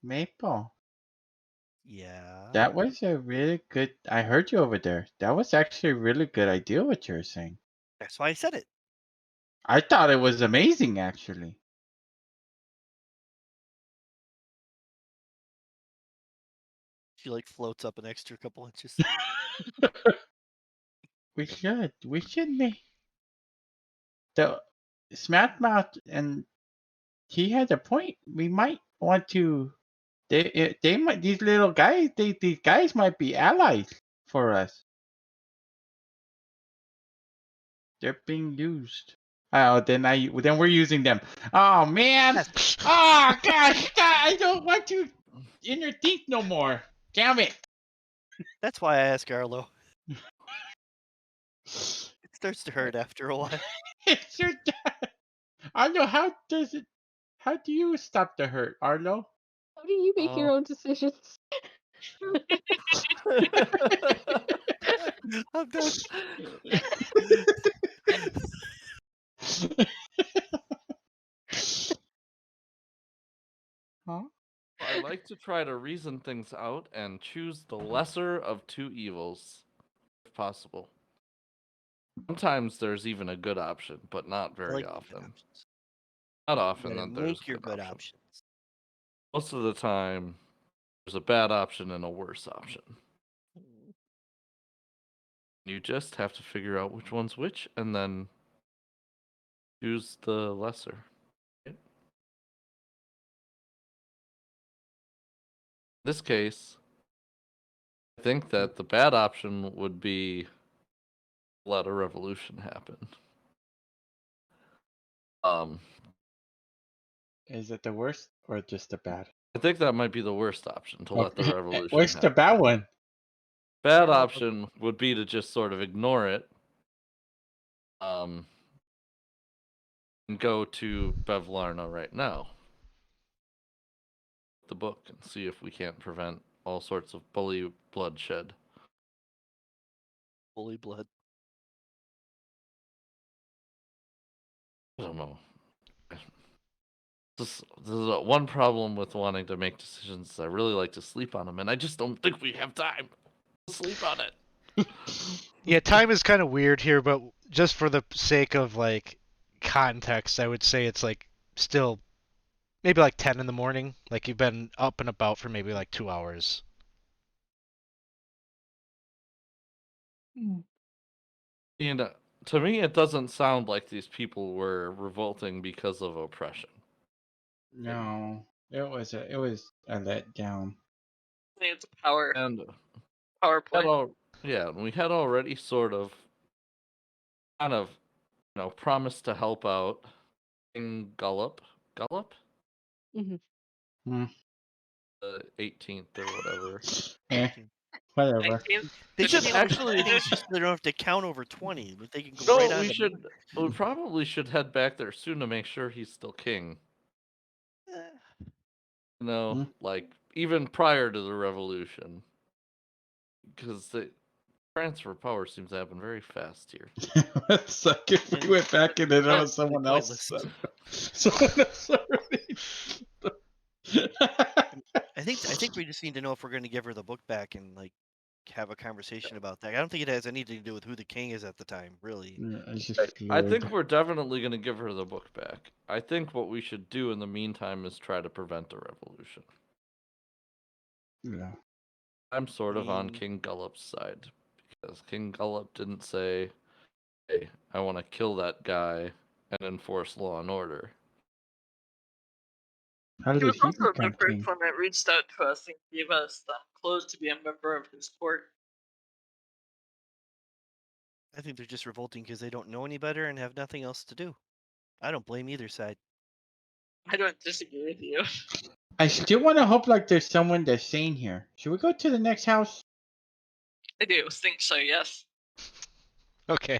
Maple, Yeah. that was a really good. I heard you over there. That was actually a really good idea what you were saying. That's why I said it. I thought it was amazing, actually. She floats up an extra couple inches. We should make the Smash Mouth, and he had a point. We might want to. They might these little guys. These guys might be allies for us. They're being used Oh, then we're using them. Oh man! Oh gosh! I don't want to inner think no more. Damn it! That's why I ask Arlo. It starts to hurt after a while. It's your dad. Arlo, how do you stop the hurt, Arlo? How do you make your own decisions? I'm done. Huh? I like to try to reason things out and choose the lesser of two evils, if possible. Sometimes there's even a good option, but not I very like the good often. options. Not You often gotta that there's make your good good option. options. Most of the time, there's a bad option and a worse option. You just have to figure out which one's which and then choose the lesser. In this case, I think that the bad option would be let a revolution happen. Is it the worst or just the bad? I think that might be the worst option to let the Okay. revolution What's the happen. bad one? Bad Well, option would be to just sort of ignore it. And go to Bevlarna right now. The book and see if we can't prevent all sorts of bully bloodshed. Holy blood. I don't know. This is one problem with wanting to make decisions. I really like to sleep on them, and I just don't think we have time to sleep on it. Yeah, time is kind of weird here, but just for the sake of like context, I would say it's like still maybe like 10 in the morning. Like you've been up and about for maybe like 2 hours. And to me, it doesn't sound like these people were revolting because of oppression. No, it was a letdown. I think it's a power And play. we had already sort of kind of promised to help out King Gullop. Mm-hmm. The 18th or whatever. Eh, whatever. 19th? They should should be able to actually- things just so they don't have to count over 20, but they can go No, right on. we probably should head back there soon to make sure he's still king. Hmm. Like even prior to the revolution, because the transfer of power seems to happen very fast here. It's like if we went back and then That's someone else. pointless. Someone else already. I think we just need to know if we're going to give her the book back and like have a conversation about that. I don't think it has anything to do with who the king is at the time, really. Yeah, it's just I fluid. think we're definitely going to give her the book back. I think what we should do in the meantime is try to prevent the revolution. Yeah. I'm sort of on King Gullop's side because King Gullop didn't say, "Hey, I want to kill that guy and enforce law and order." How He did was he also the become first king? one that reached out to us and gave us the clothes to be a member of his court. I think they're just revolting because they don't know any better and have nothing else to do. I don't blame either side. I don't disagree with you. I still want to hope like there's someone that's sane here. Should we go to the next house? I do think so, yes. Okay.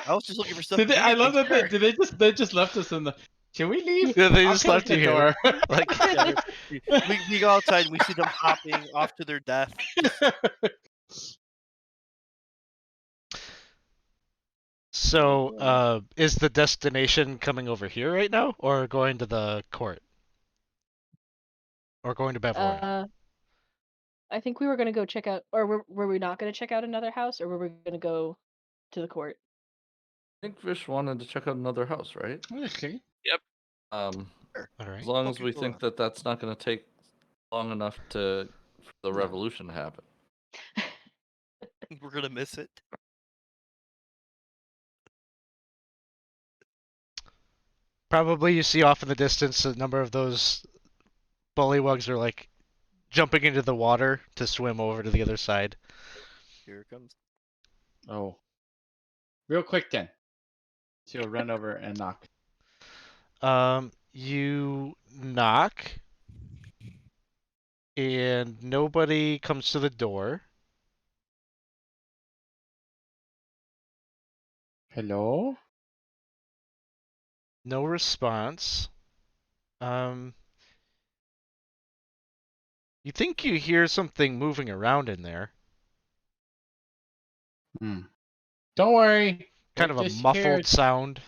I was just looking for stuff. Did to they, do I to love make that sure. they just left us in the. Should we leave? Yeah, they I'll just close left the you door. here. Like, Yeah, we go outside and we see them hopping off to their death. so, is the destination coming over here right now, or going to the court, or going to Bevlorna? I think we were gonna go check out, or were we not gonna check out another house, or were we gonna go to the court? I think Vish wanted to check out another house, right? Okay. Um, Sure. All right. as long as Okay, we go think on. that that's not going to take long enough for the No. revolution to happen. We're gonna miss it. Probably you see off in the distance a number of those bullywugs are like jumping into the water to swim over to the other side. Here it comes. Oh. Real quick then. She'll run over and knock. You knock, and nobody comes to the door. Hello? No response. You think you hear something moving around in there. Don't worry. Kind We're of a just muffled here. sound.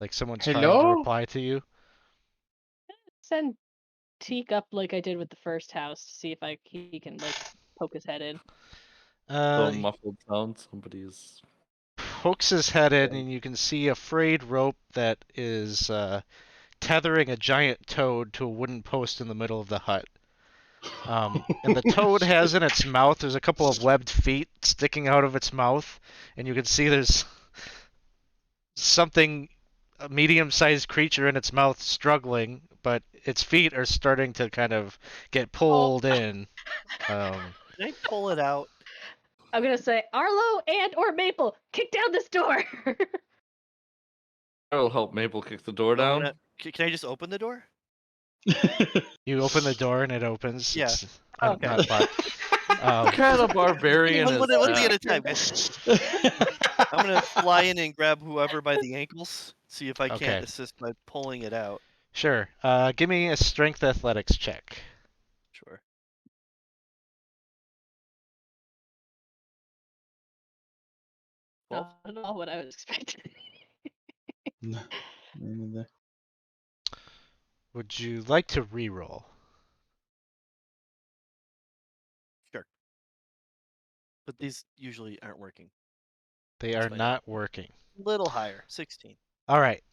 Like someone's trying to Hello? reply to you. Send Teak up like I did with the first house to see if he can like poke his head in. So muffled sound. Somebody's. Pokes his head in, and you can see a frayed rope that is tethering a giant toad to a wooden post in the middle of the hut. And the toad has in its mouth, there's a couple of webbed feet sticking out of its mouth, and you can see there's something, a medium-sized creature in its mouth struggling, but its feet are starting to kind of get pulled in. Can I pull it out? I'm gonna say Arlo and or Maple, kick down this door. I'll help Maple kick the door I'm down. gonna- Can I just open the door? You open the door and it opens. Yeah. It's Okay. not but. What kind of barbarian One is one thing at that? a time, guys. I'm gonna fly in and grab whoever by the ankles. See if I Okay. can't assist by pulling it out. Sure. Give me a strength athletics check. Sure. Not at all what I was expecting. No, me neither. Would you like to re-roll? Sure. But these usually aren't working. They That's are fine. not working. Little higher, 16. All right.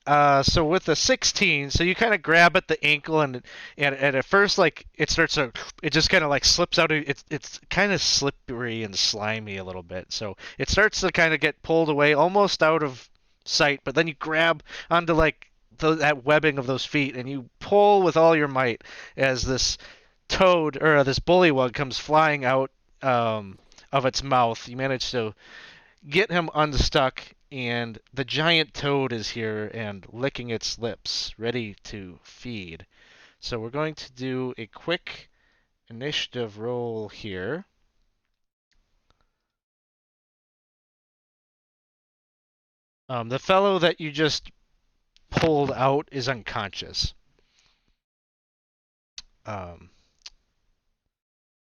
So with the 16, so you kind of grab at the ankle, and at first, like it starts to, it just kind of like slips out. It's kind of slippery and slimy a little bit. So it starts to kind of get pulled away, almost out of sight. But then you grab onto like that webbing of those feet, and you pull with all your might as this toad or this bullywug comes flying out of its mouth. You manage to get him unstuck, and the giant toad is here and licking its lips, ready to feed. So we're going to do a quick initiative roll here. The fellow that you just pulled out is unconscious.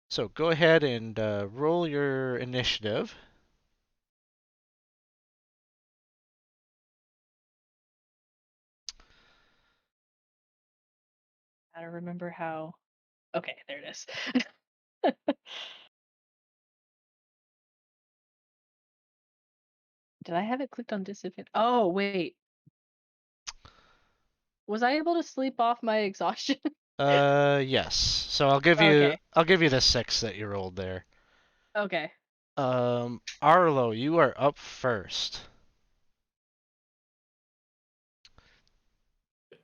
So go ahead and roll your initiative. I don't remember how. Okay, there it is. Did I have it clicked on disadvantage? Oh, wait. Was I able to sleep off my exhaustion? Yes. So I'll give Okay. you the 6 that you rolled there. Okay. Arlo, you are up first.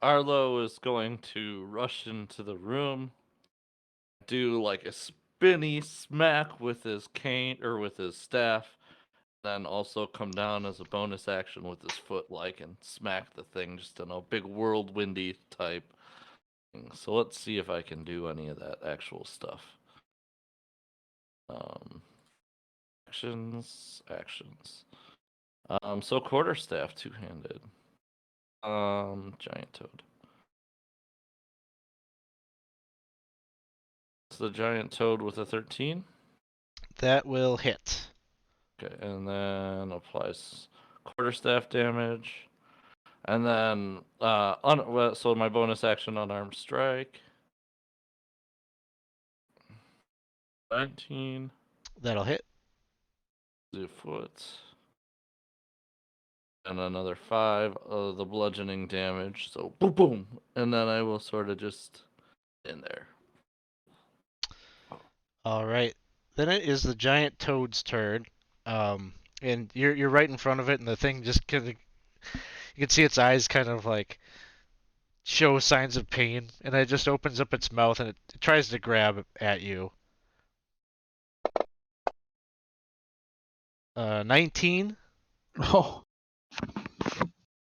Arlo is going to rush into the room, do like a spinny smack with his cane or with his staff, then also come down as a bonus action with his foot, like, and smack the thing just in a big whirlwindy type thing. So let's see if I can do any of that actual stuff. Actions. So quarterstaff, two-handed. Giant toad. It's the giant toad with a 13. That will hit. Okay, and then applies quarterstaff damage. And then, so my bonus action, unarmed strike. 19. That'll hit. The foot. And another 5 of the bludgeoning damage. So boom, boom. And then I will sort of just in there. All right. Then it is the giant toad's turn. And you're right in front of it, and the thing just kind of, you can see its eyes kind of like show signs of pain, and it just opens up its mouth and it tries to grab at you. 19. Oh.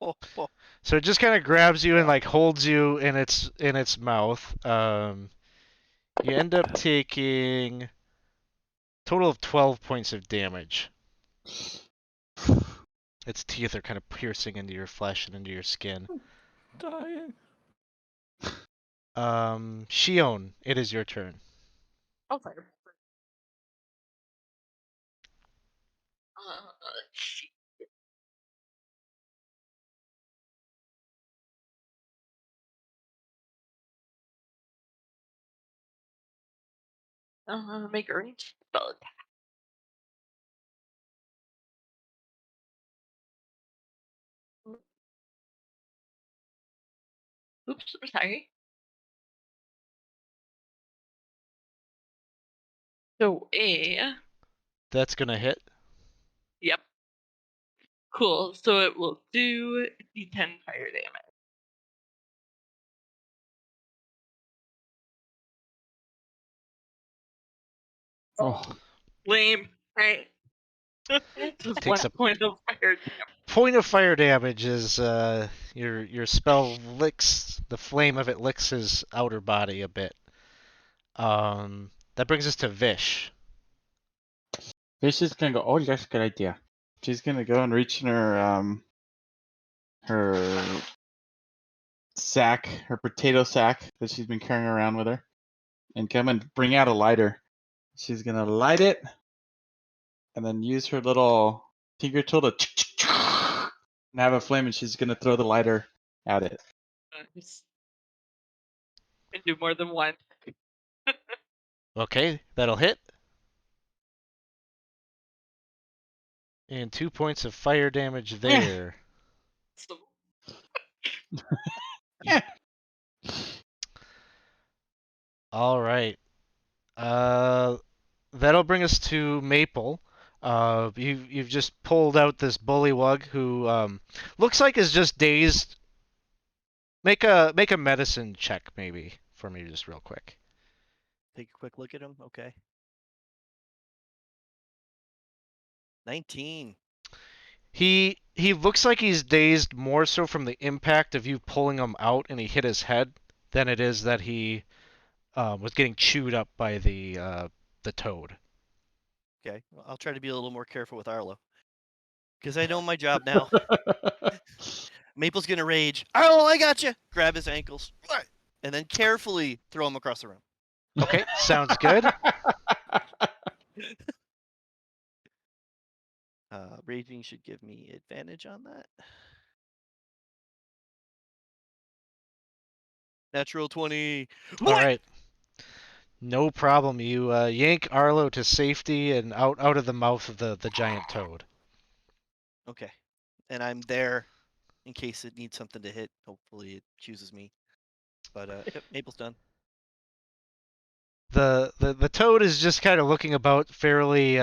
Oh, oh. So it just kind of grabs you and like holds you in its mouth. You end up taking a total of 12 points of damage. Its teeth are kind of piercing into your flesh and into your skin. Dying. Shion, it is your turn. I'll fire. Shit. Make a range spell attack. Oops, I'm sorry. So That's gonna hit. yep. Cool. So it will do D10 fire damage. Oh. Lame. Right. Just Takes 1 a point of fire damage. point of fire damage is your spell licks the flame of it licks his outer body a bit. That brings us to Vish. Fish is gonna go. Oh, that's a good idea. She's gonna go and reach in her sack, her potato sack that she's been carrying around with her, and come and bring out a lighter. She's gonna light it, and then use her little finger tool to and have a flame, and she's gonna throw the lighter at it. Nice. And do more than one. Okay, that'll hit. And 2 points of fire damage there. So, All right. That'll bring us to Maple. You've just pulled out this bullywug who looks like is just dazed. Make a medicine check maybe for me just real quick. Take a quick look at him. Okay. 19. He looks like he's dazed more so from the impact of you pulling him out and he hit his head than it is that he was getting chewed up by the toad. Okay. Well, I'll try to be a little more careful with Arlo. Because I know my job now. Maple's gonna rage. Arlo, I got you. Grab his ankles. And then carefully throw him across the room. Okay, sounds good. Raging should give me advantage on that. Natural 20. All right. No problem. You yank Arlo to safety and out of the mouth of the giant toad. Okay. And I'm there in case it needs something to hit. Hopefully it chooses me. But yep, Maple's done. The toad is just kind of looking about fairly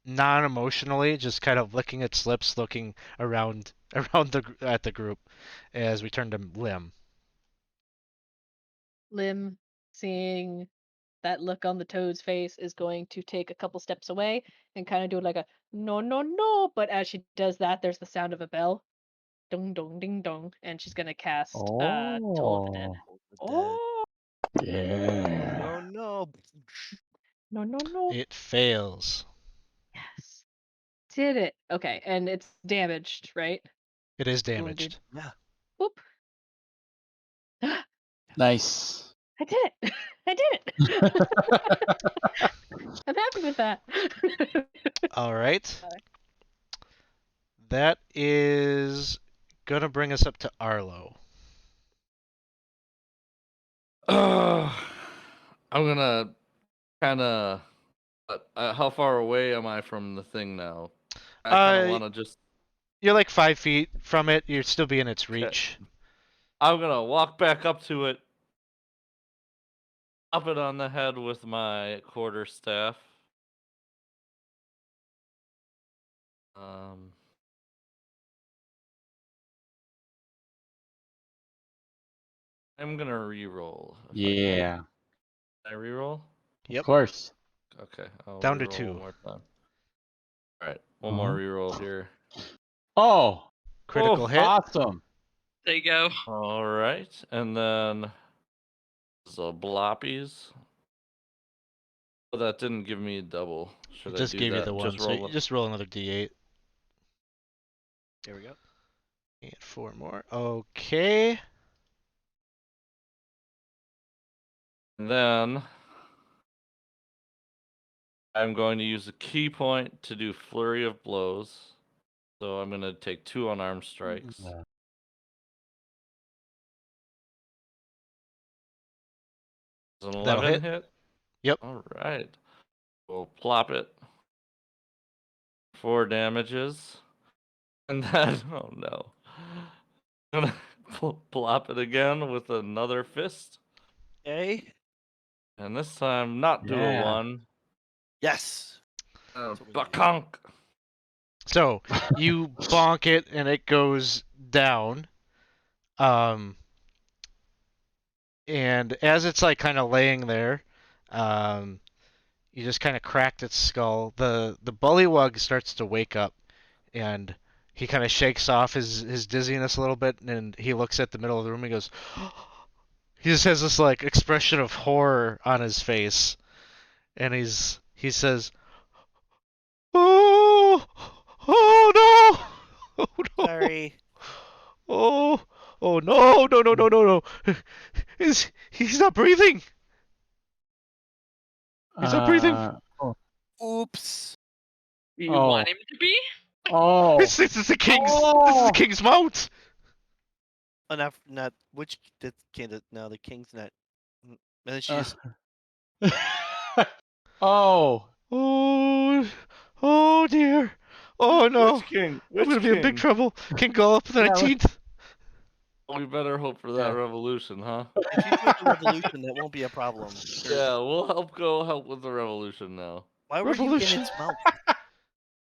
non-emotionally, just kind of licking its lips, looking around at the group as we turn to Lim. Lim, seeing that look on the toad's face, is going to take a couple steps away and kind of do like a no, no, no. But as she does that, there's the sound of a bell. Dong, dong, ding, dong. And she's going to cast Toll of the Dead. Oh, Yeah. Oh no. no, no, no. It fails. Yes. Did it. Okay, and it's damaged, right? It is Wounded. damaged. Yeah. Whoop. Nice. I did it. I did it. I'm happy with that. All right. That is gonna bring us up to Arlo. I'm gonna kind of. How far away am I from the thing now? I kind of want to just. You're like 5 feet from it. You're still be in its reach. I'm gonna walk back up to it, up it on the head with my quarterstaff. I'm gonna re-roll. Yeah. I re-roll? Yep. Of course. Okay. I'll Down to re-roll 2. one more time. All right, one more re-roll here. Oh, Critical hit. awesome. There you go. All right, and then so bloppies. Oh, that didn't give me a double. Should It I just do gave you that? the one, Just so roll you it. just roll another d8. There we go. And 4 more. Okay. And then I'm going to use a key point to do flurry of blows. So I'm going to take 2 unarmed strikes. Does an That'll 11 hit. hit? Yep. All right. We'll plop it. 4 damages. And then, oh no. I'm going to plop it again with another fist. Okay. And this time, not do a Yeah. 1. Yes. That's what we need. Bakonk. So you bonk it and it goes down. And as it's like kind of laying there, you just kind of cracked its skull. The bullywug starts to wake up, and he kind of shakes off his dizziness a little bit, and he looks at the middle of the room. And he goes, he just has this like expression of horror on his face, and he says, "Oh, oh no, oh no, Sorry. oh, oh no, no, no, no, no, no, he's not breathing." He's not breathing. Oh. Oops. You Oh. want him to be? Oh. This is the king's. This is Oh. the king's mount. Not which the king. No, the king's not. And then she just. Oh. Oh, oh dear. Oh no. Which king? I'm gonna be in big trouble. King Gullop the Yeah, 19th. We better hope for that Yeah. revolution, huh? If you do the revolution, that won't be a problem. Yeah, we'll help with the revolution now. Why were you in Revolution. its mouth? You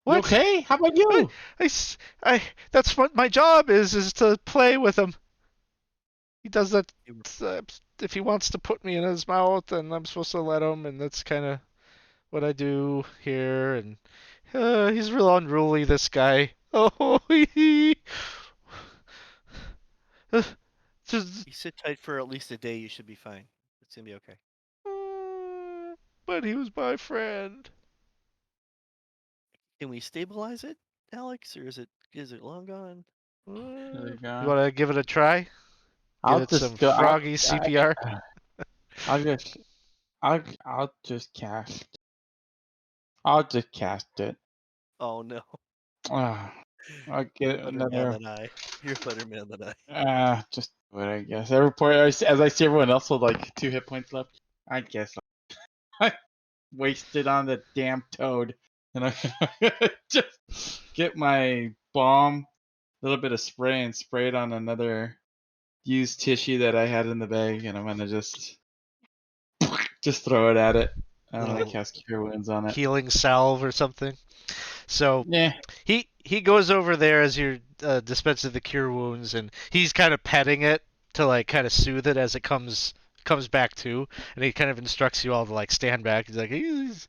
What? okay? How about you? That's what my job is to play with him. He does that. If he wants to put me in his mouth, then I'm supposed to let him, and that's kind of what I do here. And he's real unruly, this guy. Oh, just, You sit tight for at least a day, you should be fine. It's gonna be okay. but he was my friend. Can we stabilize it, Alex, or is it long gone? There you You go. want to give it a try? Give I'll it some just go. froggy CPR. I'll just cast. I'll just cast it. Oh no. I'll get You're a better man another. than I. You're a better man than I. Just what I guess. Every point, as I see everyone else with like 2 hit points left, I guess I wasted on the damn toad, and I'm gonna just get my bomb, a little bit of spray, and spray it on another used tissue that I had in the bag, and I'm gonna just throw it at it. I'm gonna Little cast Cure Wounds on it. healing salve or something. So Yeah. he goes over there as you're dispensing the cure wounds, and he's kind of petting it to like kind of soothe it as it comes back to, and he kind of instructs you all to like stand back. He's like he's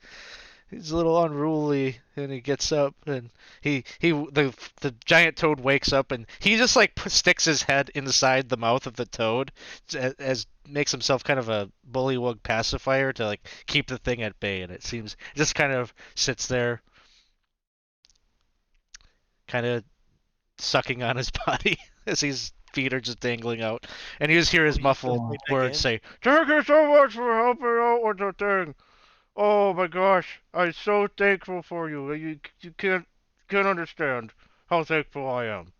a little unruly, and he gets up, and the giant toad wakes up, and he just like sticks his head inside the mouth of the toad as makes himself kind of a bullywug pacifier to like keep the thing at bay, and it seems just kind of sits there kind of sucking on his body as his feet are just dangling out. And you just hear his Oh, you put it muffled right back words in? say, "Thank you so much for helping out with the thing. Oh my gosh, I'm so thankful for you. You can't understand how thankful I am."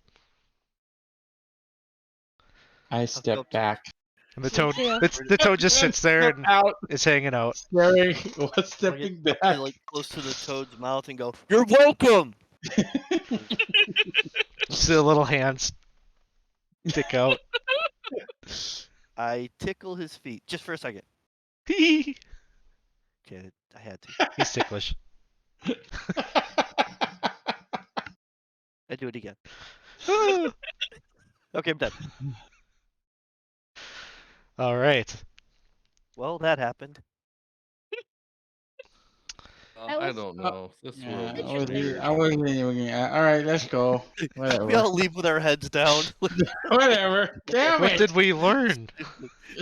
I go step up to- back. And the Me toad, too. the toad just sits there Step and out. is hanging out. Scary. What's I'll get stepping up back? to, like close to the toad's mouth and go, "You're welcome." Just the little hands stick out. I tickle his feet just for a second. He's Okay, I had to. ticklish. I do it again. Okay, I'm done. All right. Well, that happened. That I was- don't know. This will Yeah, be I wasn't, weird. I wasn't even. All right, let's go. We Whatever. all leave with our heads down. Whatever. Damn What it. did we learn?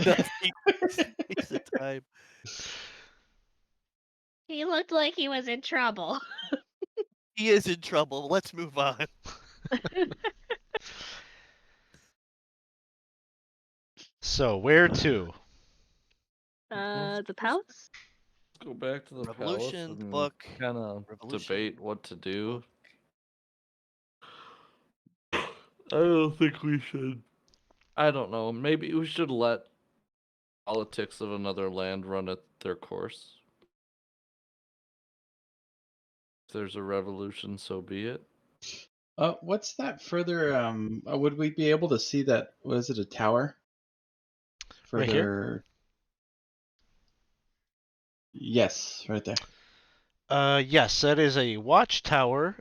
Nothing. Waste of time. He looked like he was in trouble. He is in trouble. Let's move on. So where to? The palace? Let's go back to the Revolution, palace and book, kind of revolution, debate what to do. I don't think we should. I don't know. Maybe we should let politics of another land run at their course. If there's a revolution, so be it. What's that further? Would we be able to see that? What is it? A tower? Right here? Further. Yes, right there. Yes, that is a watchtower.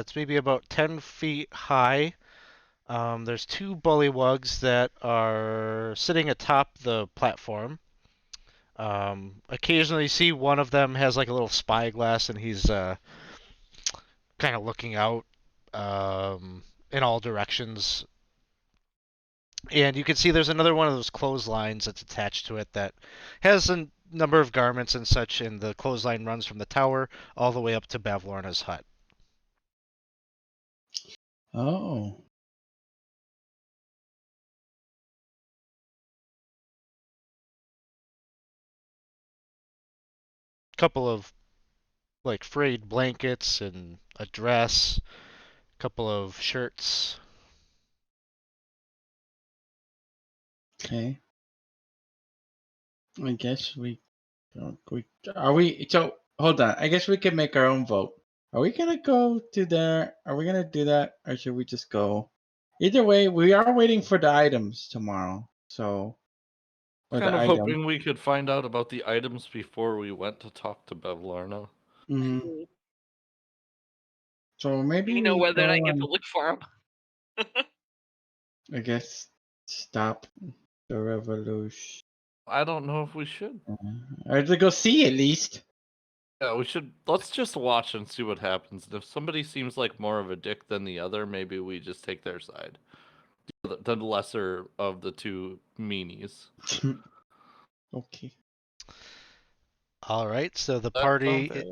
It's maybe about 10 feet high. There's two bullywugs that are sitting atop the platform. Occasionally you see one of them has like a little spyglass and he's kind of looking out in all directions. And you can see there's another one of those clotheslines that's attached to it that has a number of garments and such, and the clothesline runs from the tower all the way up to Bavlorna's hut. Oh. Couple of like frayed blankets and a dress, couple of shirts. Okay. I guess we are we. So hold on. I guess we can make our own vote. Are we gonna go to there? Are we gonna do that, or should we just go? Either way, we are waiting for the items tomorrow. So, or Kind the of item. hoping we could find out about the items before we went to talk to Bevlarno. Mm-hmm. So maybe You know we whether or not go you get to and look for them. I guess stop the revolution. I don't know if we should. Or to go see at least. Yeah, we should. Let's just watch and see what happens. And if somebody seems like more of a dick than the other, maybe we just take their side. The lesser of the two meanies. Okay. All right, so the That sound party fair?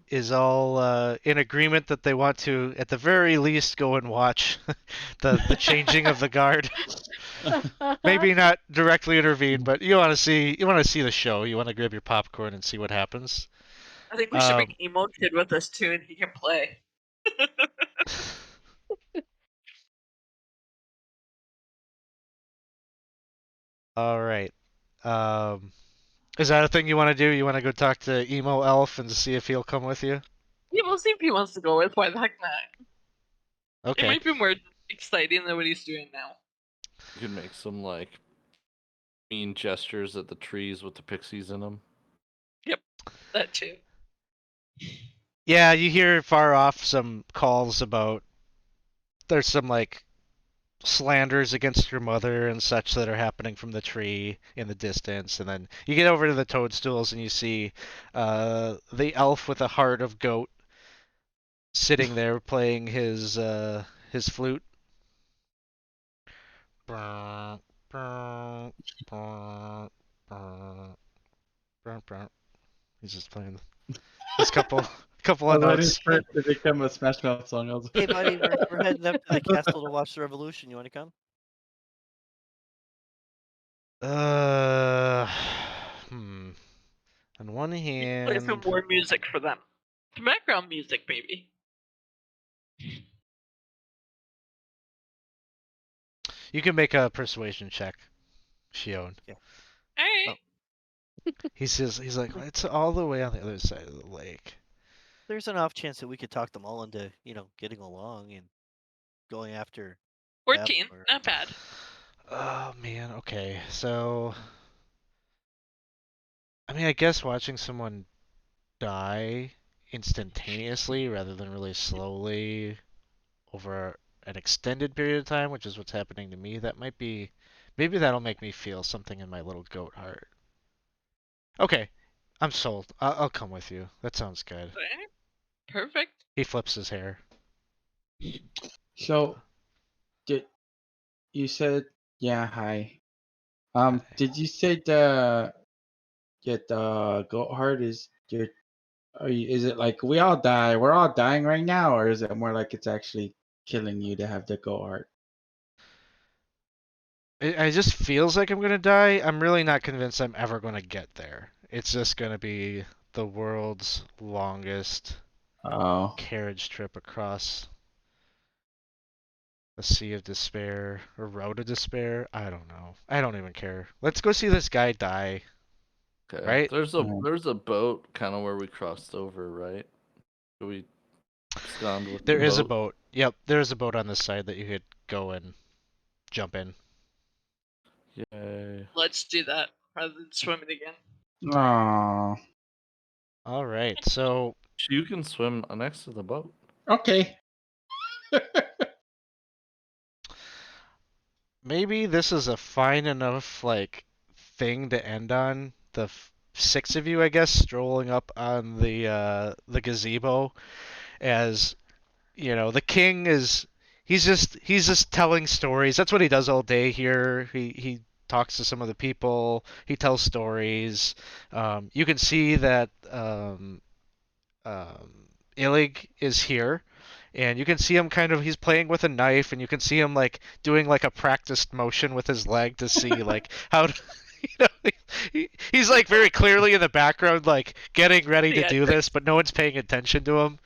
is all in agreement that they want to, at the very least, go and watch the changing of the guard. Maybe not directly intervene, but you want to see the show. You want to grab your popcorn and see what happens. I think we should bring Emo Kid with us too, and he can play. All right. Is that a thing you want to do? You want to go talk to Emo Elf and see if he'll come with you? Yeah, we'll see if he wants to go with. Why the heck not? It Okay. might be more exciting than what he's doing now. You can make some like mean gestures at the trees with the pixies in them. Yep, that too. Yeah, you hear far off some calls about there's some like slanders against your mother and such that are happening from the tree in the distance, and then you get over to the toadstools and you see the elf with a heart of goat sitting there playing his flute. He's just playing this couple I of was waiting notes. for it to become a Smash Mouth song. I was Hey, buddy, we're heading up to the castle to watch the revolution. You want to come? Uh, hmm. On one Play some hand, more music for them. Some background music, maybe. you can make a persuasion check, Shion. Alright. He's like, it's all the way on the other side of the lake. There's an off chance that we could talk them all into, getting along and going after 14, or- not bad. Oh man, okay. So, I mean, I guess watching someone die instantaneously rather than really slowly over an extended period of time, which is what's happening to me, that might be, maybe that'll make me feel something in my little goat heart. Okay, I'm sold. I'll come with you. That sounds good. Okay, perfect. He flips his hair. So, did you said yeah? Hi. Hi. Did you say the goat heart is your? Is it like we all die? We're all dying right now, or is it more like it's actually killing you to have the goat heart? It just feels like I'm gonna die. I'm really not convinced I'm ever gonna get there. It's just gonna be the world's longest Oh, carriage trip across the Sea of Despair or Road of Despair. I don't know. I don't even care. Let's go see this guy die. Okay. Right? There's a boat kind of where we crossed over, right? We abscond with the There is a boat. boat. Yep, there is a boat on this side that you could go and jump in. Yay. Let's do that rather than swimming again. oh, All right. So You can swim next to the boat. okay. maybe this is a fine enough like thing to end on. The six of you, I guess, strolling up on the gazebo as the king is he's just telling stories. That's what he does all day here. He talks to some of the people. He tells stories. You can see that Illig is here, and you can see him he's playing with a knife, and you can see him like doing like a practiced motion with his leg to see like how to, he's like very clearly in the background like getting ready to Yeah, do this, but no one's paying attention to him.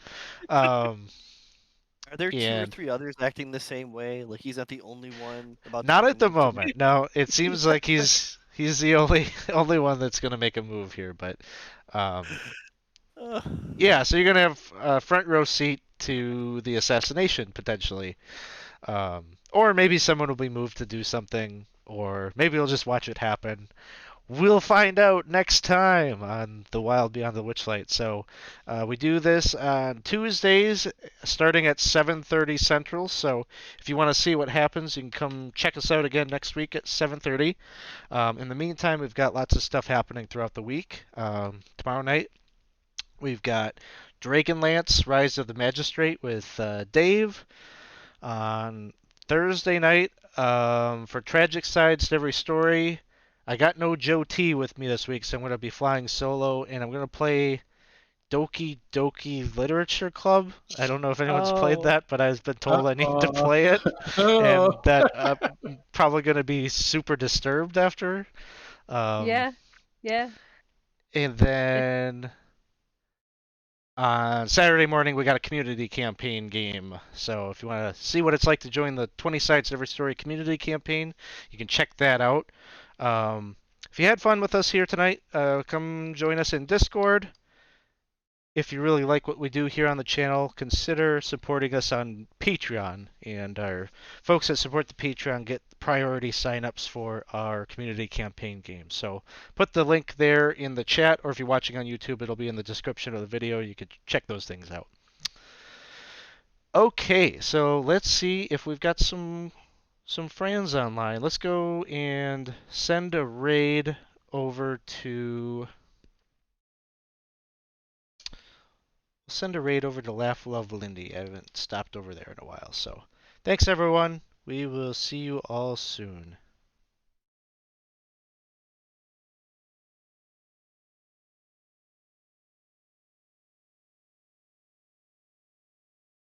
Um, Are there two or and three others acting the same way? Like he's not the only one about to not at the even to moment. No, it seems like he's the only one that's gonna make a move here, but um, Uh, yeah, so you're gonna have a front row seat to the assassination potentially, or maybe someone will be moved to do something, or maybe you'll just watch it happen. We'll find out next time on The Wild Beyond the Witchlight. So we do this on Tuesdays, starting at 7:30 Central. So if you want to see what happens, you can come check us out again next week at 7:30. In the meantime, we've got lots of stuff happening throughout the week. Tomorrow night we've got Dragonlance: Rise of the Magistrate with Dave. On Thursday night, for Tragic Sides to Every Story, I got no Joe T with me this week, so I'm going to be flying solo, and I'm going to play Doki Doki Literature Club. I don't know if anyone's played Oh. that, but I've been told I need to Uh-oh. play it, Oh. and that I'm probably going to be super disturbed after. Yeah. Yeah. And then on Saturday morning, we got a community campaign game. So if you want to see what it's like to join the 20 Sides to Every Story community campaign, you can check that out. If you had fun with us here tonight, come join us in Discord. If you really like what we do here on the channel, consider supporting us on Patreon. And our folks that support the Patreon get priority signups for our community campaign game. So put the link there in the chat, or if you're watching on YouTube, it'll be in the description of the video. You could check those things out. Okay, so let's see if we've got some friends online. Let's go and send a raid over to Laugh Love Lindy. I haven't stopped over there in a while. So thanks everyone. We will see you all soon.